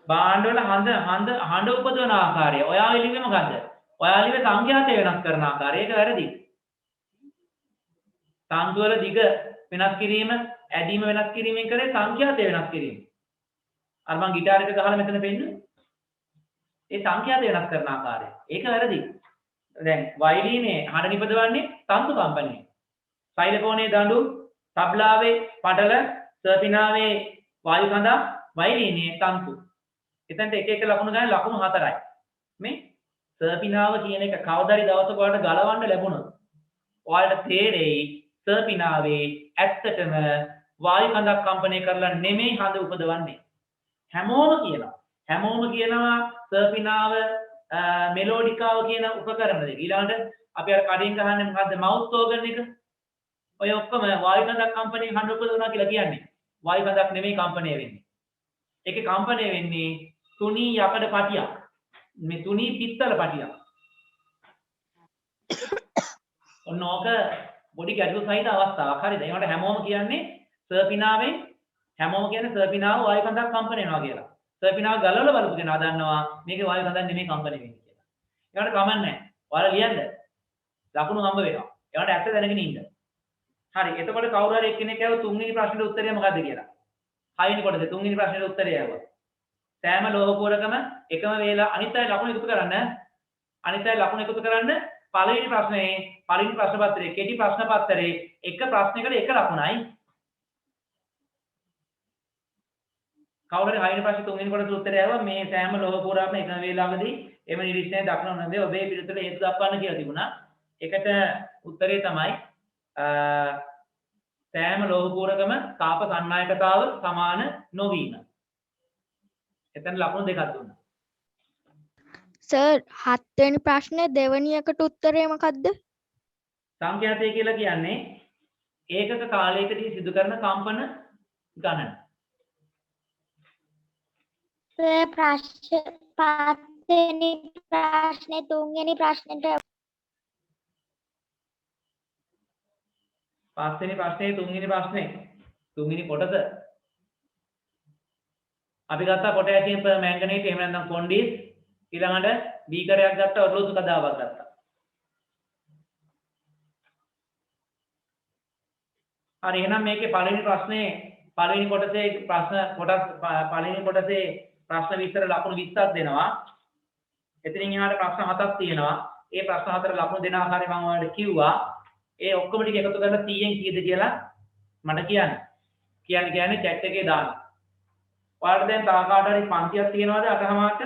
Speaker 1: භාණ්ඩ වල හඬ උපදවන ආකාරය. ඔයා ලිව්වේ මොකද්ද? ඔයා ලිව්වේ සංඛ්‍යාතය වෙනස් කරන ආකාරය. ඒක වැරදි. තන්තු වල දිග වෙනස් කිරීම, ඇදීම වෙනස් කිරීමෙන් කරේ සංඛ්‍යාතය වෙනස් කිරීම. අර මං গিitar එක ගහලා මෙතන පෙන්නන්නේ. ඒ සංඛ්‍යාතය වෙනස් කරන ආකාරය. ඒක වැරදි. දැන් වයලීනේ හඬ නිපදවන්නේ තන්තු කම්පණයෙන්. සෛලකෝණයේ දඬු, තබ්ලාවේ පටල, සර්පිනාවේ වායු කඳා, වයලීනේ තන්තු. එතනට එක එක ලකුණු ගන්න ලකුණු 4යි. මේ සර්පිනාව කියන එක කවදාරි දවසක ඔයාලට ගලවන්න ලැබුණොත් ඔයාලට තේරෙයි සර්පිනාවේ ඇත්තටම වායු කඳක් කම්පණය කරලා නෙමෙයි හඳ උපදවන්නේ. හැමෝම කියනවා සර්පිනාව මෙලෝඩිකාව කියන උපකරණ දෙක. ඊළඟට අපි අර කඩින් ගහන්නේ මොකද්ද? මවුත් ඕගන් එක. ඔය ඔක්කොම වායු කඳක් කම්පණයෙන් හඳ උපදවනවා කියලා කියන්නේ. වායු කඳක් නෙමෙයි කම්පණය වෙන්නේ. ඒකේ කම්පණය වෙන්නේ තුනී යකඩ පටියක්. මේ තුනී පිත්තල පටියක්. ඔන්න ඕක බොඩි ගැටලු සහිත අවස්ථාවක්. හරිද? ඒකට හැමෝම කියන්නේ සර්පිනාව වායු කඳක් කම්පණය වෙනවා කියලා. සර්පිනාව ගලවලා බලපු කෙනා දන්නවා මේකේ වායු කඳක් නෙමෙයි කම්පණය වෙන්නේ කියලා. ඒකට කමක් නැහැ. ඔයාලා ලියන්න. ලකුණු හම්බ වෙනවා. ඒකට ඇත්ත දැනගෙන ඉන්න. හරි. එතකොට කවුරු හරි එක්කෙනෙක් ඇහුව තුන්වෙනි ප්‍රශ්නෙට උත්තරය මොකද්ද කියලා. 6 වෙනි කොටසේ තුන්වෙනි ප්‍රශ්නෙට උත්තරය ඇහුවා. සෑම ලෝහ පුරකම එකම වේලා අනිත් අය ලකුණු එකතු කරන්න. පළවෙනි ප්‍රශ්න පත්‍රයේ කෙටි ප්‍රශ්න පත්‍රයේ එක ප්‍රශ්නයකට එක ලකුණයි. කවුරු හරි 6 වෙනි ප්‍රශ්නේ තුන්වෙනි කොටසේ උත්තරය ඇහුවා මේ සෑම ලෝහ පුරකම එකම වේලාවකදී එම නිරීක්ෂණය දක්වන නොදේ ඔබේ පිළිතුරට හේතු දක්වන්න කියලා තිබුණා. ඒකට උත්තරේ තමයි සෑම ලෝහ පුරකම තාප සන්නායකතාව සමාන නොවීම. එතන ලකුණු දෙකක් දුන්නා.
Speaker 3: සර් 7 වෙනි ප්‍රශ්නේ දෙවෙනි එකට උත්තරේ මොකද්ද?
Speaker 1: සංඛ්‍යාතය කියලා කියන්නේ ඒකක කාලයකදී සිදු කරන කම්පන ගණන.
Speaker 2: පස්වෙනි ප්‍රශ්නේ තුන්වෙනි ප්‍රශ්නෙට තුන්වෙනි කොටස අපි ගත්තා පොටෑසියම් පර්මැංගනේට් එහෙම නැත්නම් කොන්ඩිස් ඊළඟට බීකරයක් ගත්තා ඔරලෝසු කදාවක් ගත්තා. හරි එහෙනම් මේකේ පළවෙනි කොටසේ ප්‍රශ්න විස්තර ලකුණු 20ක් දෙනවා. එතනින් එහාට ප්‍රශ්න 7ක් තියෙනවා. ඒ ප්‍රශ්න 4 ලකුණු දෙන ආකාරය මම ඔයාලට කිව්වා. ඒ ඔක්කොම ටික එකතු කරලා 100න් කීයද කියලා මට කියන්න. කියන්නේ chat එකේ දාන්න. ඔයාලට දැන් තා කාට හරි පන්තියක් තියෙනවද අටහමාරට?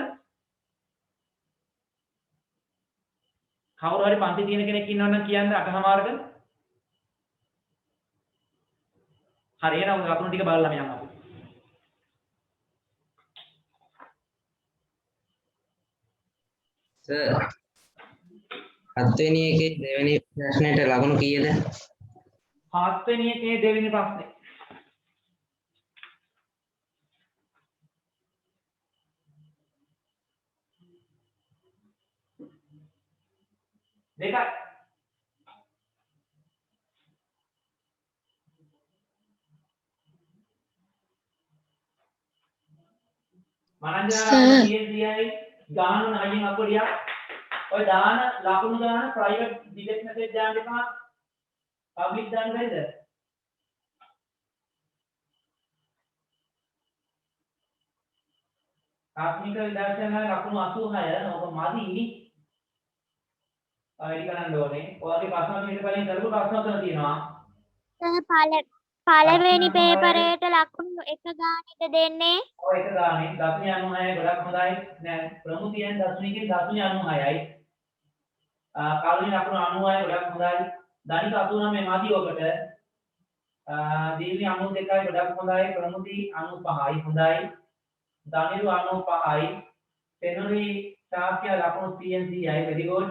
Speaker 2: කවුරු හරි පන්ති තියෙන කෙනෙක් ඉන්නවනම් කියන්න අටහමාරට. හරි එහෙනම් ලකුණු ටික බලලා යන්න අපි.
Speaker 8: සර් 7 වෙනි එකේ දෙවෙනි ප්‍රශ්නෙට ලකුණු කීයද?
Speaker 1: 7 වෙනි එකේ දෙවෙනි ප්‍රශ්නේ. දෙකයි.
Speaker 2: මනංජනා TNCයි ගාන නයින් අපොඩියා ඔය දාන ලකුණු දාන ප්‍රයිවට් ඩිලෙට් මෙසේජ් දාන්න එපා පබ්ලික් දාන්න බැරිද ආත්මික විදර්ශනා ලකුණු 86 ඔබ මදි වැඩි කරන්න ඕනේ ඔයාගේ ප්‍රශ්න ඊට කලින් කරපු ප්‍රශ්න උත්තර තියෙනවා
Speaker 6: පළවෙනි පේපරේට ලකුණු 1 ගානට දෙන්නේ
Speaker 2: ඔය එක ගානේ 0.96 ගොඩක් හොඳයි නෑ ප්‍රමුඛයන් 0.96යි කාලුනි ලකුණු 96 ගොඩක් හොඳයි දනික 89 මදි ඔබට දීවි 92යි ගොඩක් හොඳයි ප්‍රමුඛි 95යි හොඳයි දනිරු 95යි තෙනුරි තාක්‍ය ලකුණු TNCයි very good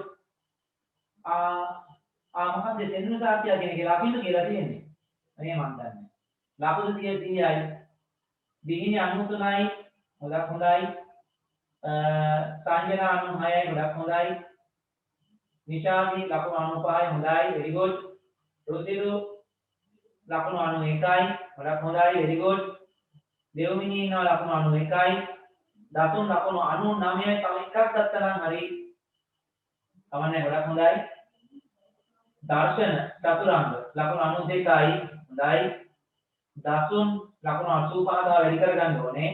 Speaker 2: මොකද තෙනුරු තාක්‍ය කියන්නේ ලකුණු කියලා තියෙන්නේ අනේ මන් දන්නේ ලකුණු 30යි දිහිනි 93යි ගොඩක් හොඳයි සංජනා 96යි ගොඩක් හොඳයි නිශාමි ලකුණු 95යි හොඳයි very good රුධිරු ලකුණු 91යි ගොඩක් හොඳයි very good දෙවමිනී ඉන්නවා ලකුණු 91යි දතුන් ලකුණු 99යි තව එකක් ගත්තා නම් හරි කවන්නේ ගොඩක් හොඳයි දර්ශන චතුරාංග ලකුණු 92යි හොඳයි දසුන් ලකුණු 85 තව වැඩි කරගන්න ඕනේ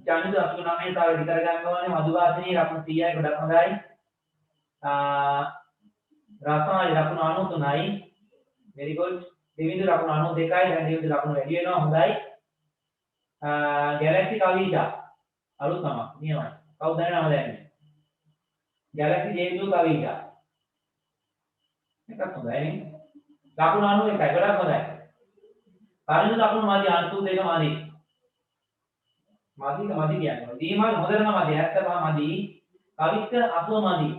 Speaker 2: ජනිත 89 තව වැඩි කරගන්න ඕනේ මధుවාසිනී ලකුණු 30යි ගොඩක් හොඳයි රසාය ලකුණු 93යි very good දෙවිඳු ලකුණු 92යි දැන් දෙවිඳු ලකුණු වැඩි වෙනවා හොඳයි Galaxy Kavija අලුත් නම නියමයි කවුද දන්නවද දැන් Galaxy J2 Kavija එකක් හොඳයි නේ ලකුණු 91යි ගොඩක් හොඳයි කලින් ලකුණු මාදි 82 මාදි කියන්නේ දීමල් හොඳටම මාදි 75 මාදි කවිත්ත 80 මාදි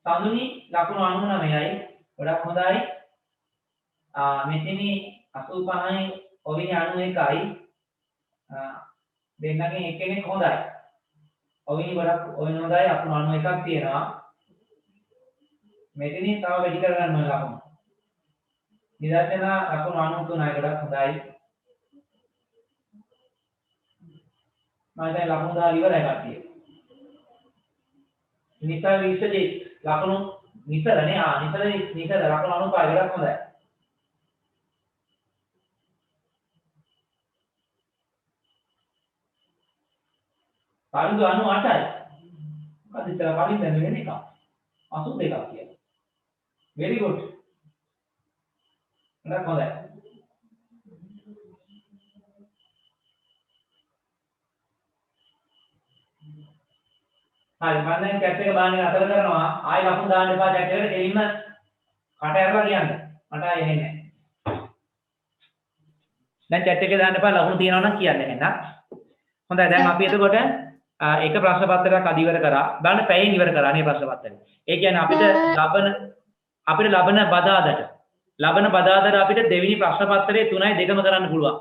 Speaker 2: සඳුනි ලකුණු 99යි ගොඩක් හොඳයි මෙතනි 85යි ඔවිනි 91යි දෙන්නගෙන් එක්කෙනෙක් හොඳයි ඔවිනි ගොඩක් ඔවිනි හොඳයි ලකුණු 91ක් තියෙනවා මෙතනි තව වැඩි කරගන්න ඕන ලකුණු නිදර්ශන ලකුණු 93යි ගොඩක් හොඳයි මම දැන් ලකුණු දාලා ඉවරයි කට්ටිය නිතර විශ්ජේ ලකුණු නිතරනේ නිතර ලකුණු 95 ගොඩක් හොඳයි පරිදු 98යි මොකද ඉතල කලින් දැන් වෙන එක 82ක් කියලා very good නේද හොඳයි හරි මම දැන් chat එක බාන්නේ අතර කරනවා ආයෙ ලකුණු දාන්න එපා chat එකට දෙලින්ම කට ඇරලා කියන්න මට ආයෙ එන්නේ නැහැ දැන් chat එකේ දාන්න එපා ලකුණු තියනවා නම් කියන්න එහෙනම් හොඳයි දැන් අපි එතකොට එක ප්‍රශ්න පත්‍රයක් අද ඉවර කරා බලන්න පැයෙන් ඉවර කරා නේ ප්‍රශ්න පත්‍රය ඒ කියන්නේ අපිට ලබන බදාදට අපිට දෙවෙනි ප්‍රශ්න පත්‍රයේ 3යි 2ම කරන්න පුළුවන්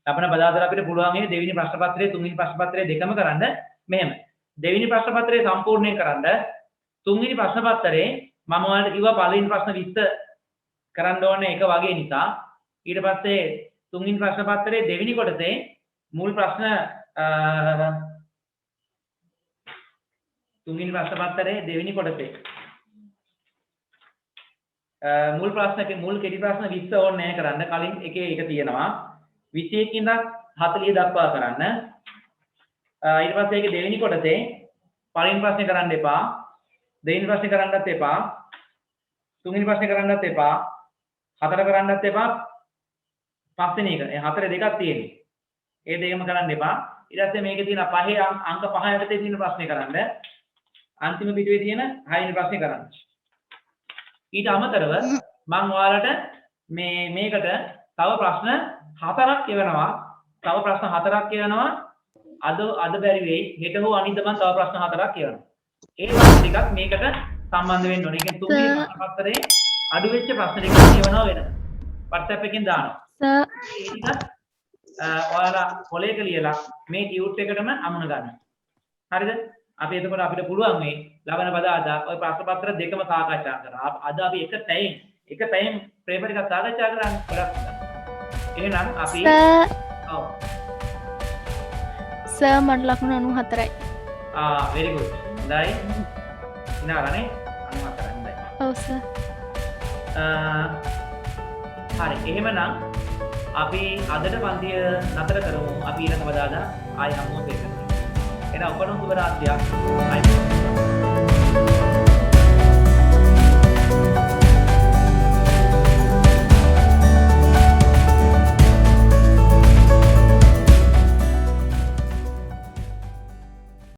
Speaker 2: ලබන බදාදට අපිට පුළුවන් මේ දෙවෙනි ප්‍රශ්න පත්‍රයේ තුන්වෙනි ප්‍රශ්න පත්‍රයේ 2ම කරන්න මෙහෙම දෙවෙනි ප්‍රශ්න පත්‍රය සම්පූර්ණයෙන් කරන්න තුන්වෙනි ප්‍රශ්න පත්‍රයේ මම ඔයාලට කිව්වා පළවෙනි ප්‍රශ්න 20 කරන්න ඕනේ එක වගේ නිසා ඊට පස්සේ තුන්වෙනි ප්‍රශ්න පත්‍රයේ දෙවෙනි කොටසේ මුල් ප්‍රශ්න තුන්වෙනි ප්‍රශ්න පත්‍රයේ දෙවෙනි කොටසේ මුල් කෙටි ප්‍රශ්න 20 ඕනේ නැහැ කරන්න කලින් එකේ එක තියෙනවා 21 ඉඳන් 40 දක්වා කරන්න ඊට පස්සේ ඒකේ දෙවෙනි කොටසේ පළවෙනි ප්‍රශ්නේ කරන්න එපා දෙවෙනි ප්‍රශ්නේ කරන්නත් එපා තුන්වෙනි ප්‍රශ්නේ කරන්නත් එපා හතර කරන්නත් එපා පස්වෙනි එක හතරේ දෙකක් තියෙන්නේ ඒ දෙකම කරන්න එපා ඊට පස්සේ මේකේ තියෙන පහේ අංක 5 යටතේ තියෙන ප්‍රශ්නේ කරන්න අන්තිම පිටුවේ තියෙන 6 වෙනි ප්‍රශ්නේ කරන්න ඊට අමතරව මම ඔයාලට මේකට තව ප්‍රශ්න 4ක් කියවනවා අද බැරි වෙයි හෙට හෝ අනිද්දා මම තව ප්‍රශ්න 4ක් කියවනවා ඒ ප්‍රශ්න ටිකක් මේකට සම්බන්ධ වෙන්න ඕනේ. ඒ කියන්නේ තුන්වෙනි ප්‍රශ්න පත්‍රයේ අඩු වෙච්ච ප්‍රශ්න ටික කියවනවා වෙන WhatsApp එකෙන් දානවා ඒක ඔයාලා කොලේක ලියලා මේ ටියුට් එකටම අමුණ ගන්න. හරිද? අපි එතකොට අපිට පුළුවන් මේ ලබන බදාදා ওই ප්‍රශ්න පත්‍ර දෙකම සාකච්ඡා කරා. අද අපි එක පැයෙන් පේපර් එකක් සාකච්ඡා කරන්නේ.
Speaker 1: එහෙනම් අපි ඔව්
Speaker 4: සර් මට ලකුණු 94යි.
Speaker 1: very good. හොඳයි. ඉනාරනේ 94 හොඳයි.
Speaker 4: ඔව් සර්.
Speaker 1: හරි. එහෙමනම් අපි අදට පන්තිය නතර කරමු. අපි ඊළඟ වදාදා ආයි හමුවෙමු. එහෙනම් ඔබට සුබ රාත්‍රියක්. ආයි